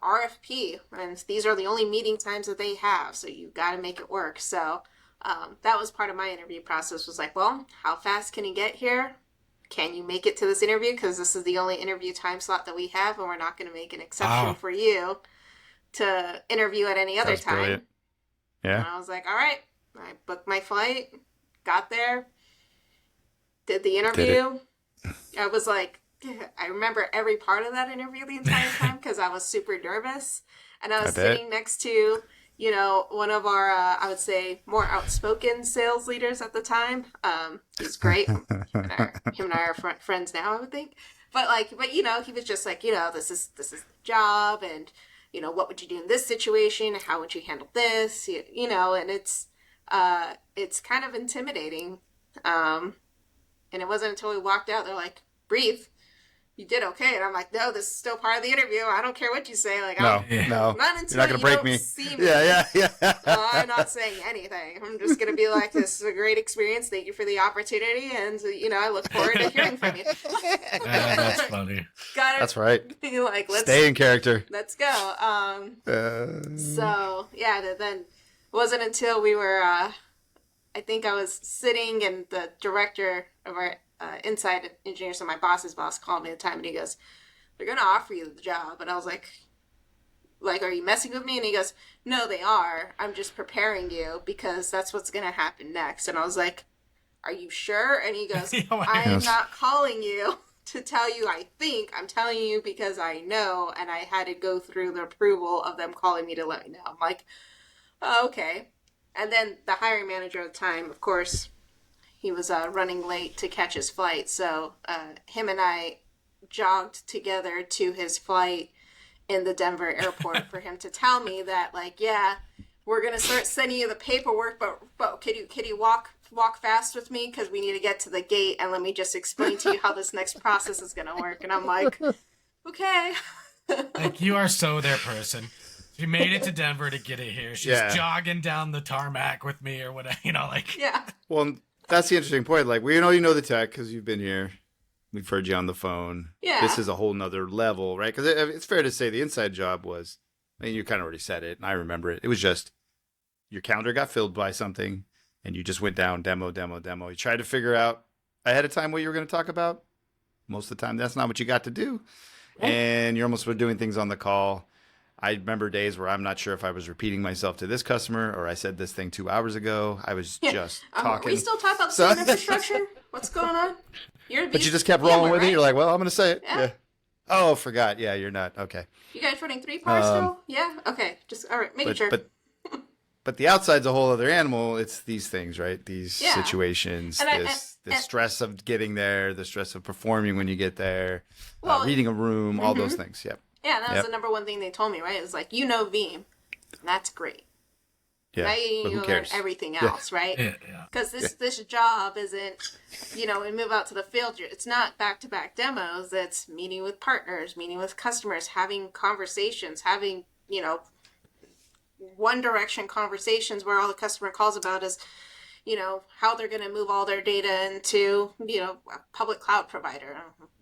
RFP, and these are the only meeting times that they have, so you got to make it work. So that was part of my interview process, was like, well, how fast can you get here? Can you make it to this interview? Because this is the only interview time slot that we have, and we're not going to make an exception for you to interview at any other time. Brilliant. Yeah. And I was like, all right. I booked my flight, got there, did the interview. I was like, I remember every part of that interview the entire time because I was super nervous. And I was sitting next to, one of our, I would say, more outspoken sales leaders at the time. He's great. Him and I are friends now, I would think. But he was just like, this is the job, and what would you do in this situation? How would you handle this? And it's kind of intimidating. And it wasn't until we walked out, they're like, breathe. You did okay. And I'm like, no, this is still part of the interview. I don't care what you say. Like, no. Not until you're not gonna break me. See me. Yeah. I'm not saying anything. I'm just going to be like, this is a great experience. Thank you for the opportunity. And, I look forward to hearing from you. That's funny. That's right. Be like, let's stay in character. Let's go. So, yeah, then it wasn't until we were, I think I was sitting and the director of our inside engineer, so my boss's boss, called me at the time and he goes, they're going to offer you the job. And I was like, are you messing with me? And he goes, no, they are. I'm just preparing you because that's what's going to happen next. And I was like, are you sure? And he goes, I am not calling you to tell you I think. I'm telling you because I know, and I had to go through the approval of them calling me to let me know. I'm like, oh, okay. And then the hiring manager at the time, of course, he was running late to catch his flight. So him and I jogged together to his flight in the Denver airport for him to tell me that, like, yeah, we're going to start sending you the paperwork, but could you walk fast with me? Because we need to get to the gate and let me just explain to you how this next process is going to work. And I'm like, okay. Like, you are so their person. She made it to Denver to get it here. She's jogging down the tarmac with me or whatever, Yeah. Well, that's the interesting point. Like, you know the tech because you've been here. We've heard you on the phone. Yeah. This is a whole nother level, right? Because it's fair to say the inside job was, you kind of already said it, and I remember it. It was just your calendar got filled by something, and you just went down, demo. You tried to figure out ahead of time what you were going to talk about. Most of the time, that's not what you got to do. And you're almost doing things on the call. I remember days where I'm not sure if I was repeating myself to this customer or I said this thing 2 hours ago. I was just talking. Are we still talking about the same infrastructure? What's going on? But you just kept rolling with it. You're like, well, I'm going to say it. Yeah. Oh, forgot. Yeah, you're not. Okay. You guys running 3 parts still? Yeah? Okay. Just, all right, making sure. But the outside's a whole other animal. It's these things, right? These situations, the stress of getting there, the stress of performing when you get there, reading a room, all those things. Yep. Yeah, that was the number one thing they told me, right? It was like, Veeam. That's great. Yeah, now you learn everything else, right? Because this job isn't, we move out to the field. It's not back-to-back demos. It's meeting with partners, meeting with customers, having conversations, having, one-direction conversations where all the customer calls about is, how they're going to move all their data into, a public cloud provider.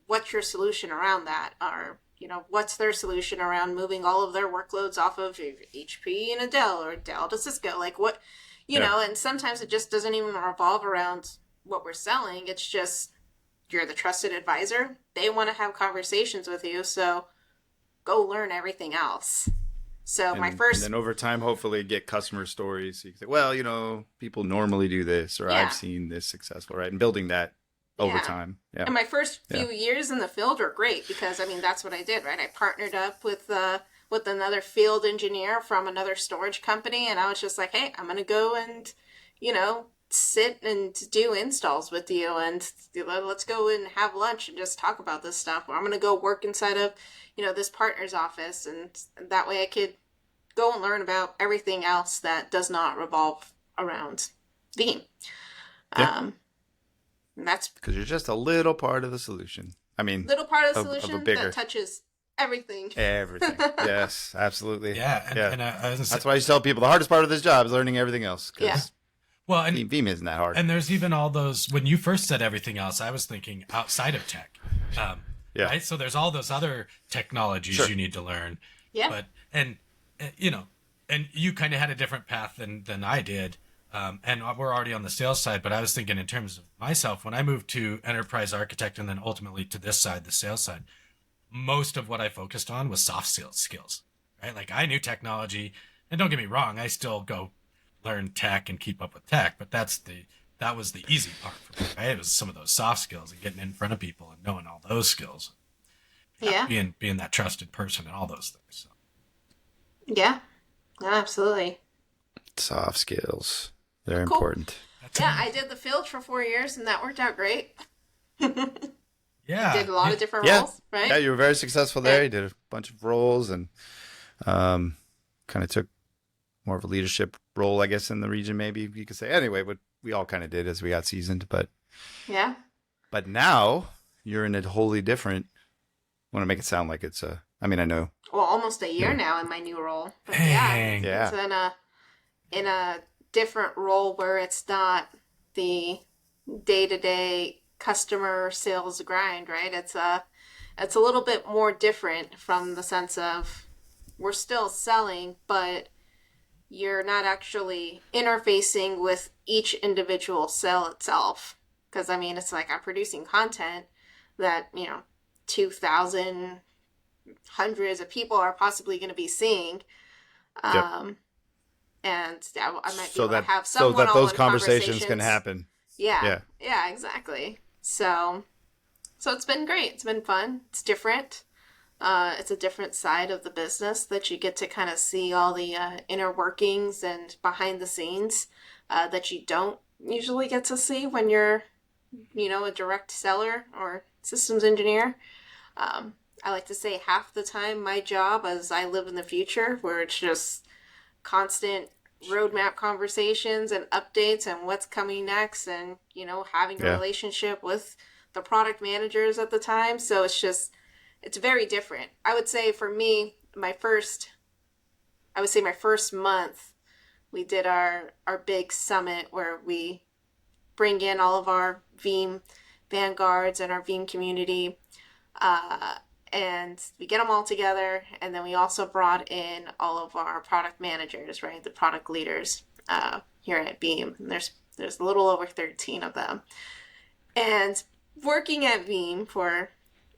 What's your solution around that? Or, what's their solution around moving all of their workloads off of HP and Dell or Dell to Cisco? Like what, and sometimes it just doesn't even revolve around what we're selling. It's just, you're the trusted advisor. They want to have conversations with you. So go learn everything else. So and then over time, hopefully get customer stories. So you can say, well, people normally do this, or I've seen this successful, right? And building that over time. Yeah. And my first few years in the field were great because, that's what I did, right? I partnered up with another field engineer from another storage company. And I was just like, hey, I'm going to go and, sit and do installs with you. And let's go and have lunch and just talk about this stuff. Or I'm going to go work inside of, this partner's office. And that way I could go and learn about everything else that does not revolve around Veeam. Yeah. And that's because you're just a little part of the solution. Little part of the solution that touches everything. Everything. Yes, absolutely. Yeah. And that's why I tell people the hardest part of this job is learning everything else. Yeah. Well, and Veeam isn't that hard. And there's even all those, when you first said everything else, I was thinking outside of tech. Right? So there's all those other technologies you need to learn. Yeah. But, and you kind of had a different path than I did. And we're already on the sales side, but I was thinking in terms of myself, when I moved to enterprise architect and then ultimately to this side, the sales side, most of what I focused on was soft skills, right? Like I knew technology, and don't get me wrong, I still go learn tech and keep up with tech, but that was the easy part for me, right? It was some of those soft skills and getting in front of people and knowing all those skills. Being that trusted person and all those things. So. Yeah, absolutely. Soft skills. They're important. Yeah, I did the field for 4 years, and that worked out great. Yeah. Did a lot of different roles, right? Yeah, you were very successful there. You did a bunch of roles, and Kind of took more of a leadership role, I guess, in the region, maybe you could say. Anyway, but we all kind of did as we got seasoned. But now you're in a wholly different. I want to make it sound like it's a. I mean, I know. Well, almost a year now in my new role. But Dang. it's in a different role where it's not the day-to-day customer sales grind, right? It's a little bit more different from the sense of we're still selling, but you're not actually interfacing with each individual sale itself. Because, I mean, it's like I'm producing content that, 2,000, hundreds of people are possibly going to be seeing. And I might be able to have some so that those conversations conversations can happen. Yeah, exactly. So it's been great. It's been fun. It's different. It's a different side of the business that you get to kind of see all the inner workings and behind the scenes that you don't usually get to see when you're, a direct seller or systems engineer. I like to say half the time my job is I live in the future, where it's just constant roadmap conversations and updates and what's coming next, and having a relationship with the product managers at the time. So it's very different. I would say for me, my first month, we did our big summit where we bring in all of our Veeam vanguards and our Veeam community, and we get them all together. And then we also brought in all of our product managers, right? The product leaders here at Veeam. And there's a little over 13 of them. And working at Veeam for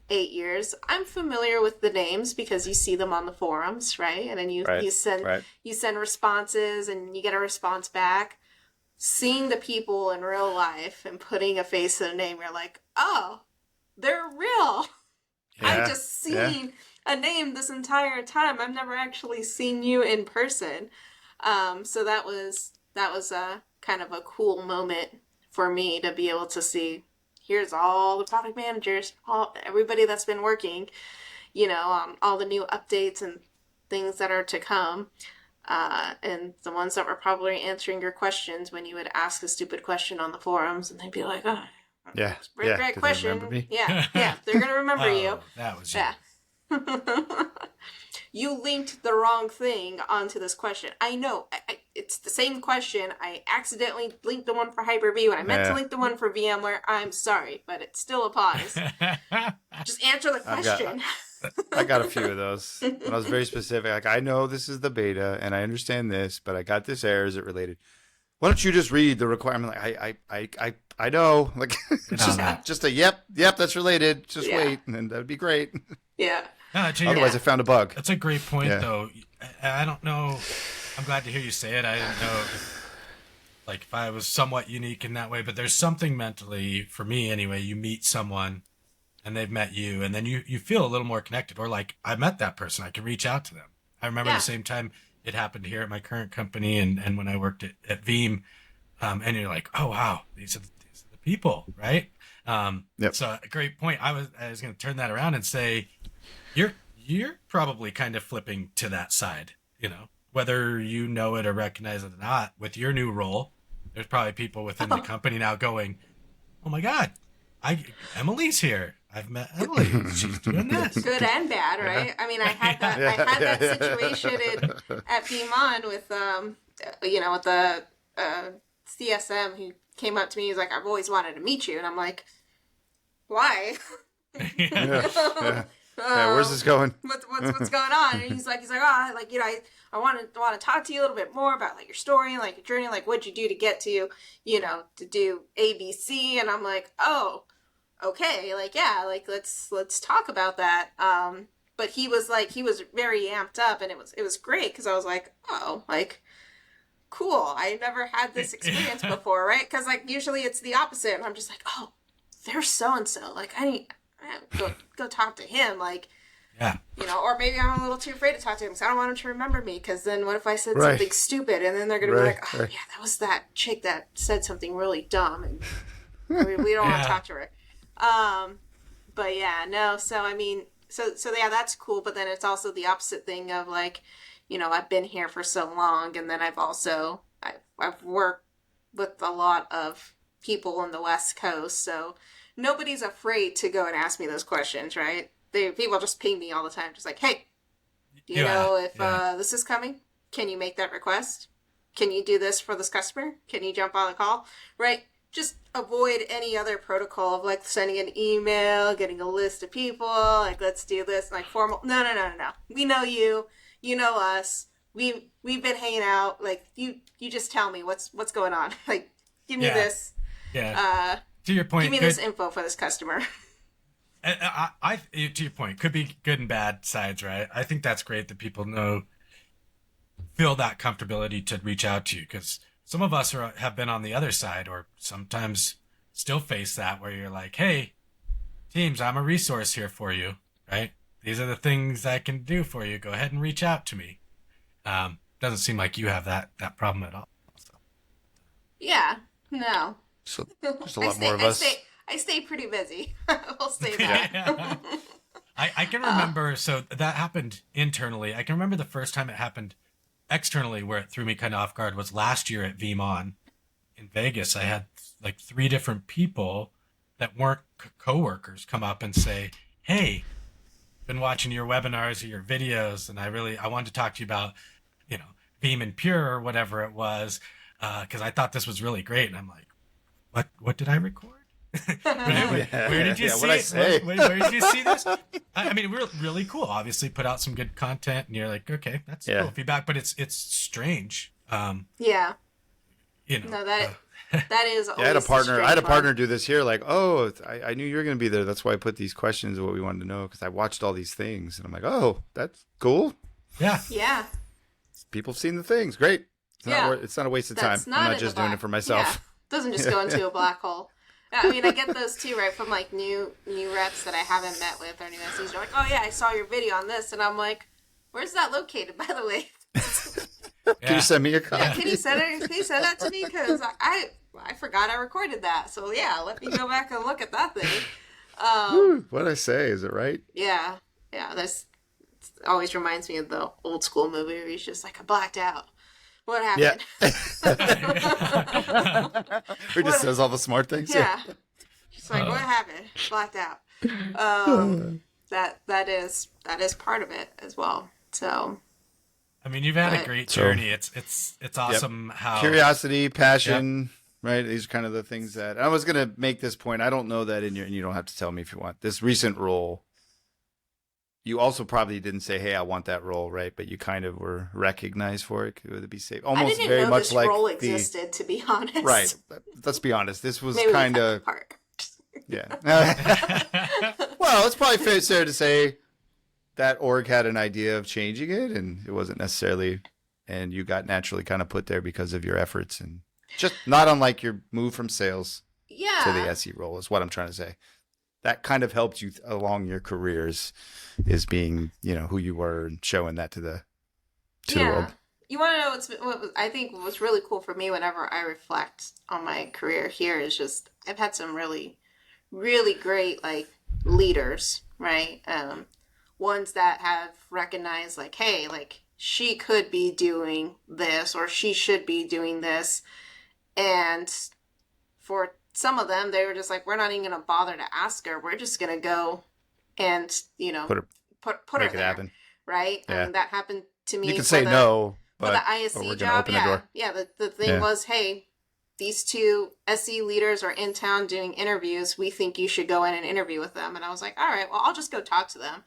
8 years, I'm familiar with the names because you see them on the forums, right? And then you send responses and you get a response back. Seeing the people in real life and putting a face and a name, you're like, oh, they're real. I've just seen a name this entire time. I've never actually seen you in person. So that was a kind of a cool moment for me to be able to see. Here's all the product managers, everybody that's been working, all the new updates and things that are to come, and the ones that were probably answering your questions when you would ask a stupid question on the forums, and they'd be like, "Oh, great question, yeah, they're gonna remember you." That was You linked the wrong thing onto this question. I know. It's the same question. I accidentally linked the one for Hyper-V when I meant to link the one for VMware. I'm sorry, but it still applies. Just answer the question. I got a few of those. And I was very specific. Like, I know this is the beta, and I understand this, but I got this error. Is it related? Why don't you just read the requirement? Like, I know. Like, just a yep, that's related. Just wait, and then that would be great. Yeah. Otherwise, I found a bug. That's a great point, though. I don't know. I'm glad to hear you say it. I didn't know if I was somewhat unique in that way, but there's something mentally, for me anyway, you meet someone and they've met you, and then you feel a little more connected, or like, I met that person, I can reach out to them. I remember the same time it happened here at my current company and when I worked at Veeam, and you're like, oh, wow, these are the people, right? So a great point. I was going to turn that around and say, you're probably kind of flipping to that side, whether you know it or recognize it or not. With your new role, there's probably people within the company now going, oh my God, Emilee's here. I've met Emilee. She's doing this. Good and bad, right? I mean, I had that situation at Veeam with with the CSM who came up to me. He's like, I've always wanted to meet you, and I'm like, why? Where's this going? What's going on? And he's like, I want to talk to you a little bit more about your story and your journey, what'd you do to get to, to do ABC. And I'm like, oh, okay, let's talk about that. But he was very amped up, and it was great because I was like, oh, cool. I never had this experience before, right? Because usually it's the opposite, and I'm just like, oh, there's so and so. I go talk to him, or maybe I'm a little too afraid to talk to him because I don't want him to remember me, because then what if I said something stupid, and then they're going to be like, oh, yeah, that was that chick that said something really dumb, and we don't want to talk to her. But yeah, no, so I mean, So yeah, that's cool. But then it's also the opposite thing of like, I've been here for so long, and then I've worked with a lot of people on the West Coast, so nobody's afraid to go and ask me those questions, right? People just ping me all the time, just like, hey, do you know if this is coming? Can you make that request? Can you do this for this customer? Can you jump on a call? Right? Just avoid any other protocol of like sending an email, getting a list of people, like let's do this, like formal. No. We know you. You know us. We've been hanging out. Like you just tell me what's going on. Like give me this. Yeah. To your point, give me this info for this customer. I to your point, could be good and bad sides, right? I think that's great that people feel that comfortability to reach out to you, because some of us have been on the other side, or sometimes still face that, where you're like, hey, teams, I'm a resource here for you, right? These are the things I can do for you. Go ahead and reach out to me. Doesn't seem like you have that problem at all. So. Yeah, no. So there's a lot more of us. I stay pretty busy. I'll say that. I can remember, so that happened internally. I can remember the first time it happened externally where it threw me kind of off guard was last year at VeeamON in Vegas. I had like 3 different people that weren't coworkers come up and say, hey, been watching your webinars or your videos, and I wanted to talk to you about, Veeam and Pure or whatever it was, because I thought this was really great. And I'm like, what did I record? Where did you see it? Where did you see this? I mean, we're really cool. Obviously, put out some good content, and you're like, okay, that's cool feedback. But it's strange. Yeah. No, that is. I had a partner do this here. Like, oh, I knew you were going to be there. That's why I put these questions of what we wanted to know, because I watched all these things, and I'm like, oh, that's cool. Yeah. Yeah. People have seen the things. Great. It's not a waste of time. I'm not just doing it for myself. Yeah. Doesn't just go into a black hole. I mean, I get those too, right? From like new reps that I haven't met with, or new SEs. They're like, oh yeah, I saw your video on this, and I'm like, where's that located, by the way? Can you send me a copy? Yeah, can you send that to me? Because I forgot I recorded that. So yeah, let me go back and look at that thing. What'd I say? Is it right? Yeah. This always reminds me of the old school movie where he's just like, I blacked out. What happened? Yeah. He just says all the smart things. Yeah. She's like, what happened? Blacked out. That is part of it as well. So. I mean, you've had a great journey. It's awesome how curiosity, passion, right? These are kind of the things that I was going to make this point. I don't know that and you don't have to tell me if you want. This recent role, you also probably didn't say, "Hey, I want that role," right? But you kind of were recognized for it. Would it be safe? Almost I didn't very know much this like role existed, to be honest. Right. Let's be honest. This was Maybe kind of yeah. Well, it's probably fair to say that org had an idea of changing it, and it wasn't necessarily, and you got naturally kind of put there because of your efforts, and just not unlike your move from sales to the SE role is what I'm trying to say. That kind of helped you along your careers, is being, who you were and showing that to the world. You want to know what I think was really cool for me whenever I reflect on my career here is just I've had some really, really great like leaders, right? Ones that have recognized like, hey, like she could be doing this or she should be doing this. And for some of them, they were just like, we're not even going to bother to ask her. We're just going to go and, put her there, happen. Right? Yeah. I mean, that happened to me. You can say no, but for the ISC job. The thing was, hey, these 2 SE leaders are in town doing interviews. We think you should go in and interview with them. And I was like, all right, well, I'll just go talk to them.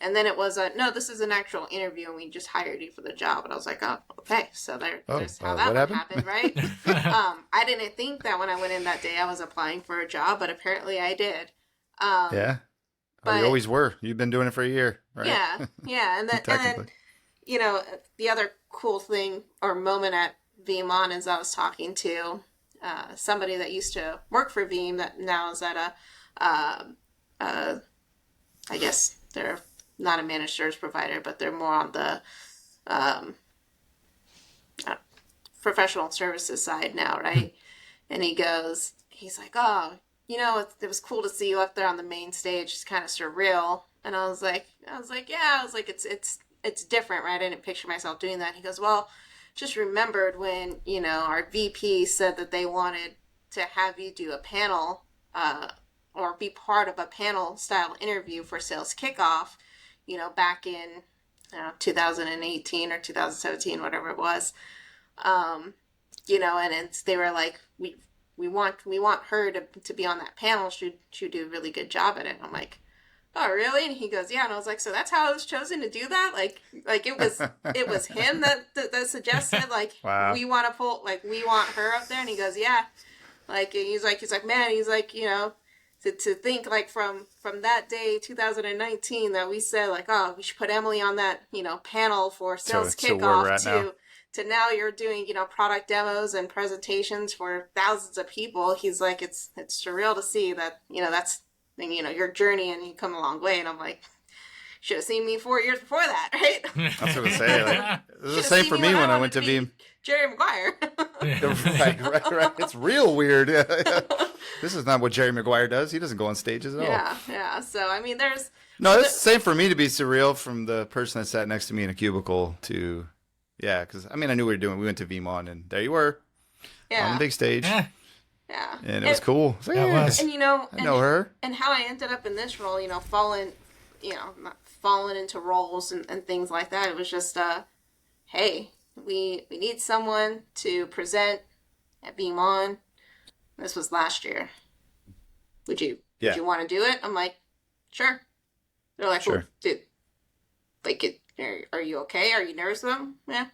And then it was no, this is an actual interview, and we just hired you for the job. And I was like, oh, okay. So there's how that happened, right? I didn't think that when I went in that day I was applying for a job, but apparently I did. Yeah. But you always were. You've been doing it for a year, right? Yeah. And then, the other cool thing or moment at VeeamON is I was talking to somebody that used to work for Veeam that now is at I guess they're not a managed service provider, but they're more on the professional services side now, right? And he's like, oh, it was cool to see you up there on the main stage. It's kind of surreal. And it's different, right? I didn't picture myself doing that. He goes, well, just remembered when, our VP said that they wanted to have you do a panel, or be part of a panel style interview for sales kickoff, back in 2018 or 2017, whatever it was. And they were like, we want her to be on that panel. She'd do a really good job at it. And I'm like, oh really? And he goes, yeah. And I was like, so that's how I was chosen to do that? Like it was him that suggested, like, wow. we want her up there. And he goes, yeah. Like, he's like, man, he's like, to think, like, from that day, 2019, that we said, like, oh, we should put Emilee on that, panel for sales kickoff, to now you're doing, product demos and presentations for thousands of people. He's like, it's surreal to see that, that's, your journey, and you come a long way. And I'm like, should have seen me 4 years before that, right? That's what I was saying. Like, it was the same for me when I went to Veeam. Jerry McGuire. Right. It's real weird. Yeah. This is not what Jerry McGuire does. He doesn't go on stages at all. Yeah. So, I mean, there's... No, it's the same for me to be surreal, from the person that sat next to me in a cubicle to... Yeah, because, I mean, I knew we were doing... We went to Veeam and there you were. Yeah. On the big stage. Yeah. Yeah. And it was cool. So, yeah, it was. And, I know her. And how I ended up in this role, falling into roles and things like that. It was just, hey, we need someone to present at Veeam. This was last year. Would you want to do it? I'm like, sure. They're like, sure. Well, dude, like, are you okay? Are you nervous with them? Yeah.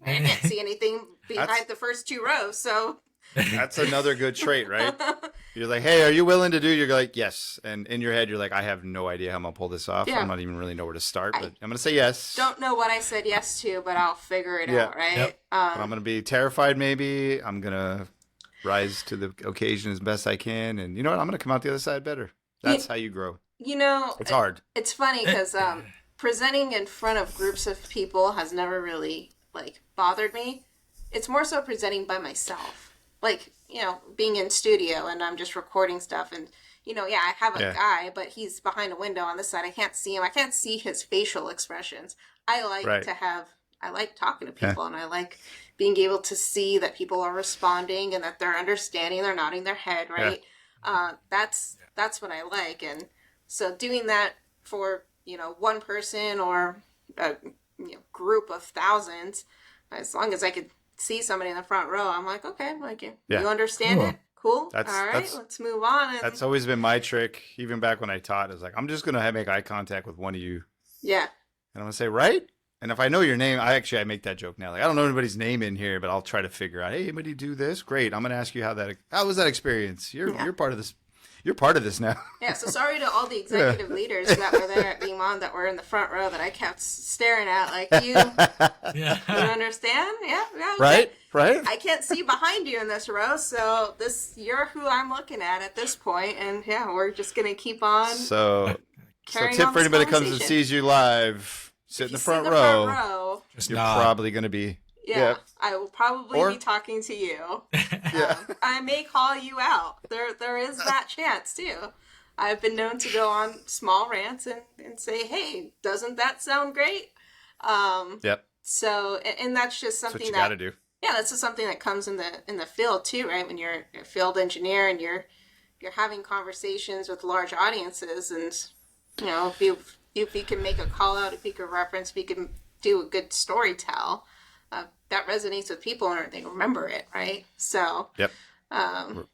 I can't see anything behind the first two rows, so... That's another good trait, right? You're like, hey, are you willing to do? You're like, yes. And in your head, you're like, I have no idea how I'm going to pull this off. Yeah. I'm not even really know where to start, but I'm going to say yes. Don't know what I said yes to, but I'll figure it out, right? Yep. But I'm going to be terrified, maybe. I'm going to rise to the occasion as best I can. And you know what? I'm going to come out the other side better. That's how you grow. It's hard. It's funny because presenting in front of groups of people has never really, like, bothered me. It's more so presenting by myself. Like, being in studio and I'm just recording stuff and, I have a guy, but he's behind a window on this side. I can't see him. I can't see his facial expressions. I like talking to people and I like being able to see that people are responding and that they're understanding, they're nodding their head, right? Yeah. That's what I like. And so doing that for, one person or a group of thousands, as long as I could see somebody in the front row, I'm like, okay, like, you understand it? Cool. All right, let's move on. And that's always been my trick. Even back when I taught, is like, I'm just going to make eye contact with one of you. Yeah. And I'm going to say, right? And if I know your name, I make that joke now. Like, I don't know anybody's name in here, but I'll try to figure out, hey, anybody do this? Great. I'm going to ask you how was that experience? You're part of this. You're part of this now. Yeah, so sorry to all the executive leaders that were there at Veeam that were in the front row that I kept staring at, like, you understand? Yeah, okay. Right. I can't see behind you in this row, so you're who I'm looking at this point, and we're just going to keep on. So tip for anybody that comes and sees you live, sit in the front row. You're probably going to be. Yeah, I will probably be talking to you. I may call you out. There is that chance, too. I've been known to go on small rants and say, hey, doesn't that sound great? So, and that's just something that's what you got to do. Yeah, that's just something that comes in the field, too, right? When you're a field engineer and you're having conversations with large audiences and, if you can make a call out, if you can reference, if you can do a good story tell, that resonates with people and they remember it, right? So,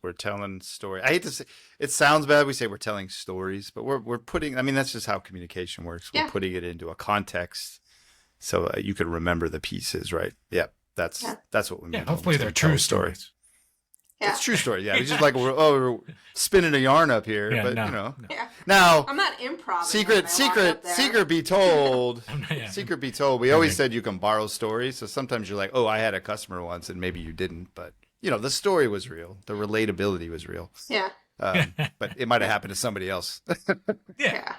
we're telling stories. I hate to say, it sounds bad. We say we're telling stories, but we're putting. I mean, that's just how communication works. We're putting it into a context so you could remember the pieces, right? Yeah, that's what we mean. Yeah, hopefully they're true stories. Yeah. It's true story. Yeah, it's just like we're spinning a yarn up here, but no. Yeah. Now I'm not improv. Secret be told. Secret be told. We always said you can borrow stories, so sometimes you're like, oh, I had a customer once, and maybe you didn't, but the story was real, the relatability was real. Yeah. But it might have happened to somebody else. Yeah.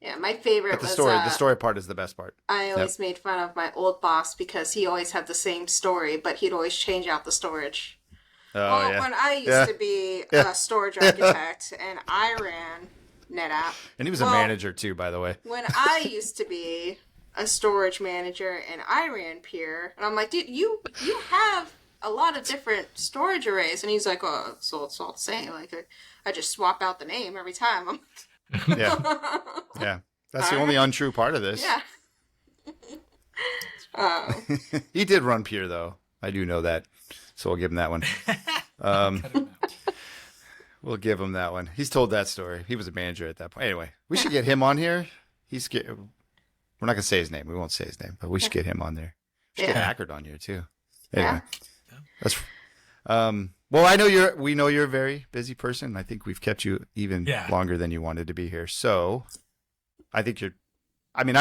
Yeah, my favorite was the story part is the best part. I always made fun of my old boss because he always had the same story, but he'd always change out the storage. When I used to be a storage architect and I ran NetApp. And he was a manager too, by the way. When I used to be a storage manager and I ran Pure, and I'm like, dude, you have a lot of different storage arrays. And he's like, oh, so it's all the same. Like, I just swap out the name every time. Yeah. Yeah. That's the only untrue part of this. Yeah. He did run Pure, though. I do know that. So we'll give him that one. We'll give him that one. He's told that story. He was a manager at that point. Anyway, we should get him on here. He's We're not going to say his name. We won't say his name, but we should get him on there. We should get Hackard on here, too. Anyway. That's well, we know you're a very busy person. I think we've kept you even longer than you wanted to be here. So I think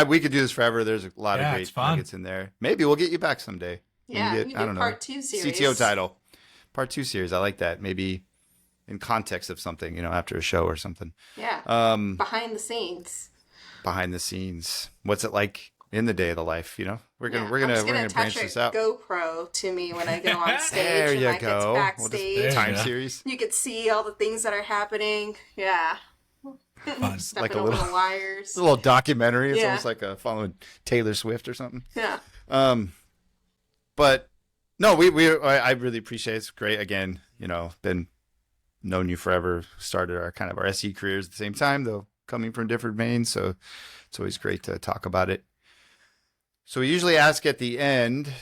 we could do this forever. There's a lot of great nuggets in there. Maybe we'll get you back someday. Yeah, we do part 2 series. CTO title. Part 2 series. I like that. Maybe in context of something, after a show or something. Yeah. Behind the scenes. Behind the scenes. What's it like in the day of the life? We're gonna branch this out. GoPro to me when I go on stage. There you and go. Backstage. Time series. You could see all the things that are happening. Yeah. Like a little wires. A little documentary. It's almost like following Taylor Swift or something. Yeah. But no, I really appreciate it. It's great. Again, been known you forever. Started our SE careers at the same time, though coming from different veins. So it's always great to talk about it. So we usually ask at the end,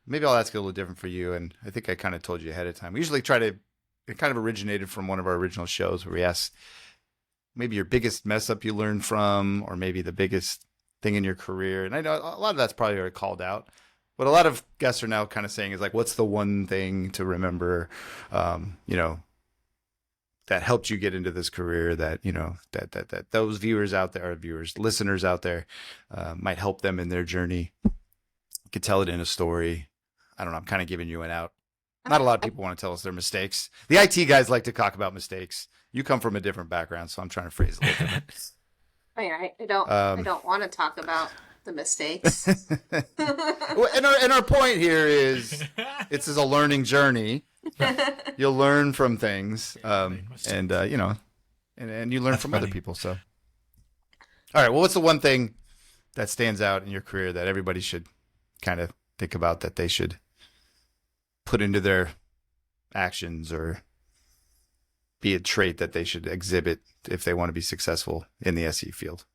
maybe I'll ask it a little different for you. And I think I kind of told you ahead of time. We usually it kind of originated from one of our original shows where we ask maybe your biggest mess up you learned from, or maybe the biggest thing in your career. And I know a lot of that's probably already called out. What a lot of guests are now kind of saying is like, what's the one thing to remember, that helped you get into this career that, that those listeners out there might help them in their journey. You could tell it in a story. I don't know. I'm kind of giving you an out. Not a lot of people want to tell us their mistakes. The IT guys like to talk about mistakes. You come from a different background, so I'm trying to phrase it a little different. I don't want to talk about the mistakes. Well, and our point here is it's a learning journey. You'll learn from things, and you learn from other people. So, all right. Well, what's the one thing that stands out in your career that everybody should kind of think about, that they should put into their actions, or be a trait that they should exhibit if they want to be successful in the SE field?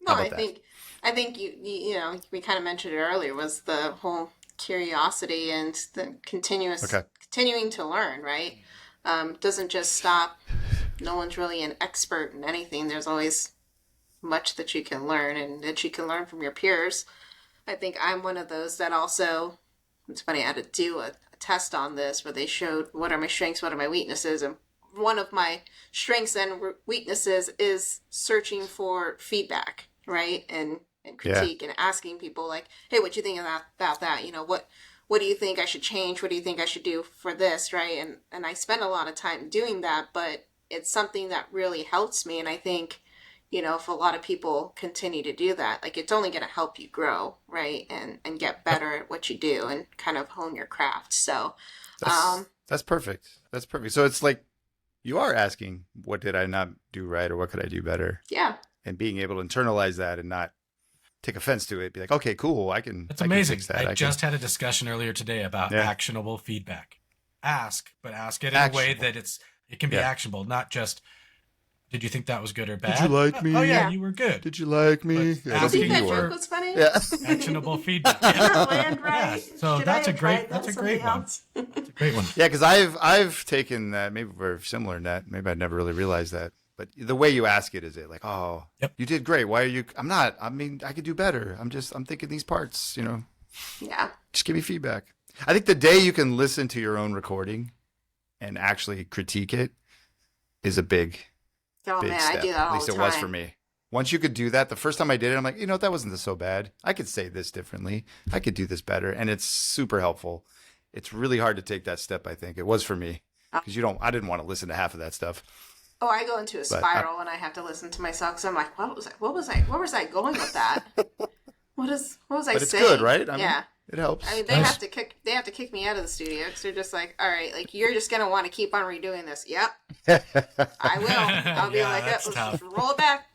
No, I think we kind of mentioned it earlier, was the whole curiosity and the continuing to learn, right? Doesn't just stop. No one's really an expert in anything. There's always much that you can learn, and that you can learn from your peers. I think I'm one of those that also, it's funny, I had to do a test on this where they showed what are my strengths, what are my weaknesses, and one of my strengths and weaknesses is searching for feedback, right? And critique, and asking people like, hey, what do you think about that? What do you think I should change? What do you think I should do for this, right? And I spend a lot of time doing that, but it's something that really helps me. And I think, if a lot of people continue to do that, like, it's only going to help you grow, right? And get better at what you do and kind of hone your craft. So that's perfect. That's perfect. So it's like you are asking, what did I not do right, or what could I do better? Yeah. And being able to internalize that and not take offense to it. Be like, okay, cool. It's amazing. I just had a discussion earlier today about actionable feedback. But ask it in a way that it can be actionable, not just, did you think that was good or bad? Did you like me? Oh yeah, you were good. Did you like me? I think that joke was funny. Yeah. Actionable feedback. Land right. Yeah. So that's a great one. That's a great one. Yeah, because I've taken that, maybe we're similar in that. Maybe I never really realized that. But the way you ask it, is it like, oh, you did great. Why are you? I'm not. I mean, I could do better. I'm thinking these parts, Yeah. Just give me feedback. I think the day you can listen to your own recording and actually critique it is a big man, step. I do that all At least the it time. was for me. Once you could do that, the first time I did it, I'm like, that wasn't so bad. I could say this differently. I could do this better. And it's super helpful. It's really hard to take that step, I think. It was for me. Because I didn't want to listen to half of that stuff. Oh, I go into a spiral when I have to listen to myself, because I'm like, where was I going with that? What was I But it's saying? good, right? I mean, It helps. I mean, they have to kick me out of the studio because they're just like, all right, like you're just gonna want to keep on redoing this. Yep, I will. I'll be like, let's just roll it back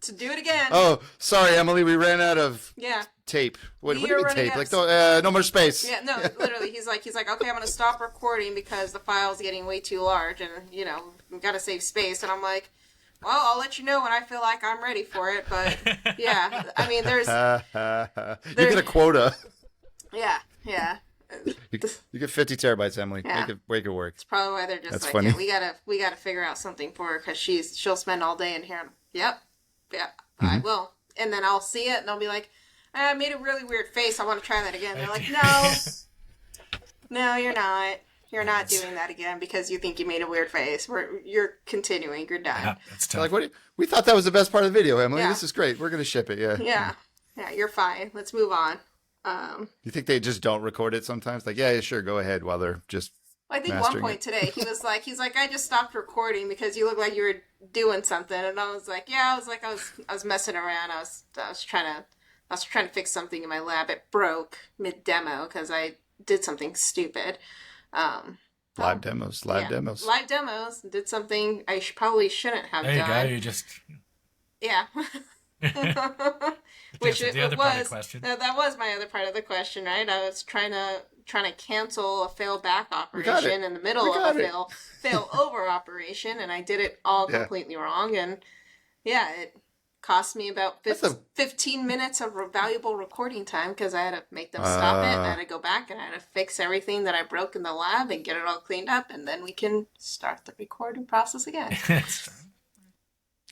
to do it again. Oh, sorry, Emilee, we ran out of Yeah. tape. What do you You're mean running tape? out Like, no more space. Yeah, no, literally, he's like, okay, I'm gonna stop recording because the file's getting way too large, and we've got to save space. And I'm like, well, I'll let you know when I feel like I'm ready for it. But yeah, I mean, You get a quota. yeah. You get 50 terabytes, Emilee. Yeah. Make it work. It's probably why they're just That's like, funny. yeah, we gotta figure out something for her because she'll spend all day in here. Yep, yeah, I will. And then I'll see it and I'll be like, I made a really weird face. I want to try that again. They're like, no, you're not. You're not doing that again because you think you made a weird face. You're continuing. You're done. Yeah, that's tough. Like, what? We thought that was the best part of the video, Emilee. Yeah. This is great. We're gonna ship it. Yeah. Yeah, you're fine. Let's move on. You think they just don't record it sometimes? Like, yeah, sure, go ahead while they're just. I think mastering one point today he's like, I just stopped recording because you look like you were doing something, and I was like, yeah, I was messing around. I was trying to fix something in my lab. It broke mid demo because I did something stupid. Live demos. Live demos. Did something I probably shouldn't have There you done. go. You just. Yeah. Which the other part of the question. That was my other part of the question, right? I was trying to cancel a fail back operation in the middle of a fail over operation, and I did it all completely wrong. And yeah, it cost me about 15 minutes of valuable recording time because I had to make them stop it, and I had to go back and I had to fix everything that I broke in the lab and get it all cleaned up, and then we can start the recording process again.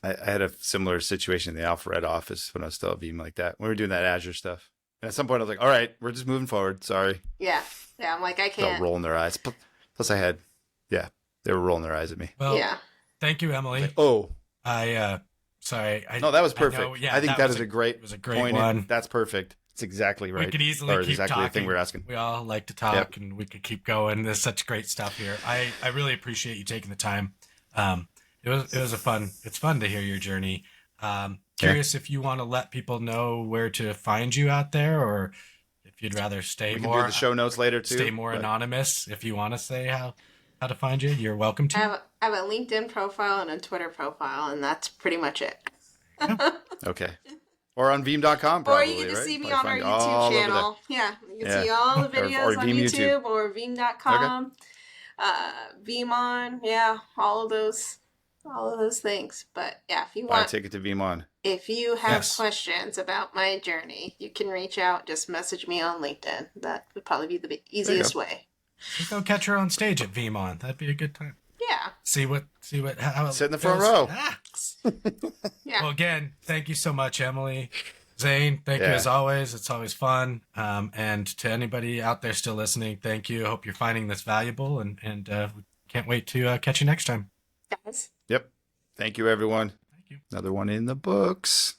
I had a similar situation in the Alpharetta office when I was still at Veeam like that. When we were doing that Azure stuff. And at some point I was like, all right, we're just moving forward. Sorry. Yeah, I'm like, I can't. They're rolling their eyes. Plus they were rolling their eyes at me. Well, thank you, Emilee. Like, sorry. No, that was perfect. I think that is a great point. One. That's perfect. It's exactly right. We could easily keep exactly talking. The thing we're asking. We all like to talk, and we could keep going. There's such great stuff here. I really appreciate you taking the time. It's fun to hear your journey. Curious if you want to let people know where to find you out there, or if you'd rather stay we more. can do the show notes later too. Stay more anonymous. If you want to say how to find you, you're welcome to. I have a LinkedIn profile and a Twitter profile, and that's pretty much it. Okay. Or on Veeam.com, probably. Or you can just see me Like, on our YouTube channel. Yeah, you can see all the videos on YouTube or Veeam.com. Veeam on, all of those things. But yeah, if you want, take it to Veeam on. If you have questions about my journey, you can reach out. Just message me on LinkedIn. That would probably be the easiest way. Just go catch her on stage at Veeam on. That'd be a good time. Yeah. See how it sit in the front row. Yeah. Well, again, thank you so much, Emilee. Zane, thank you as always. It's always fun. And to anybody out there still listening, thank you. I hope you're finding this valuable, and we can't wait to catch you next time. Guys. Yep. Thank you, everyone. Thank you. Another one in the books.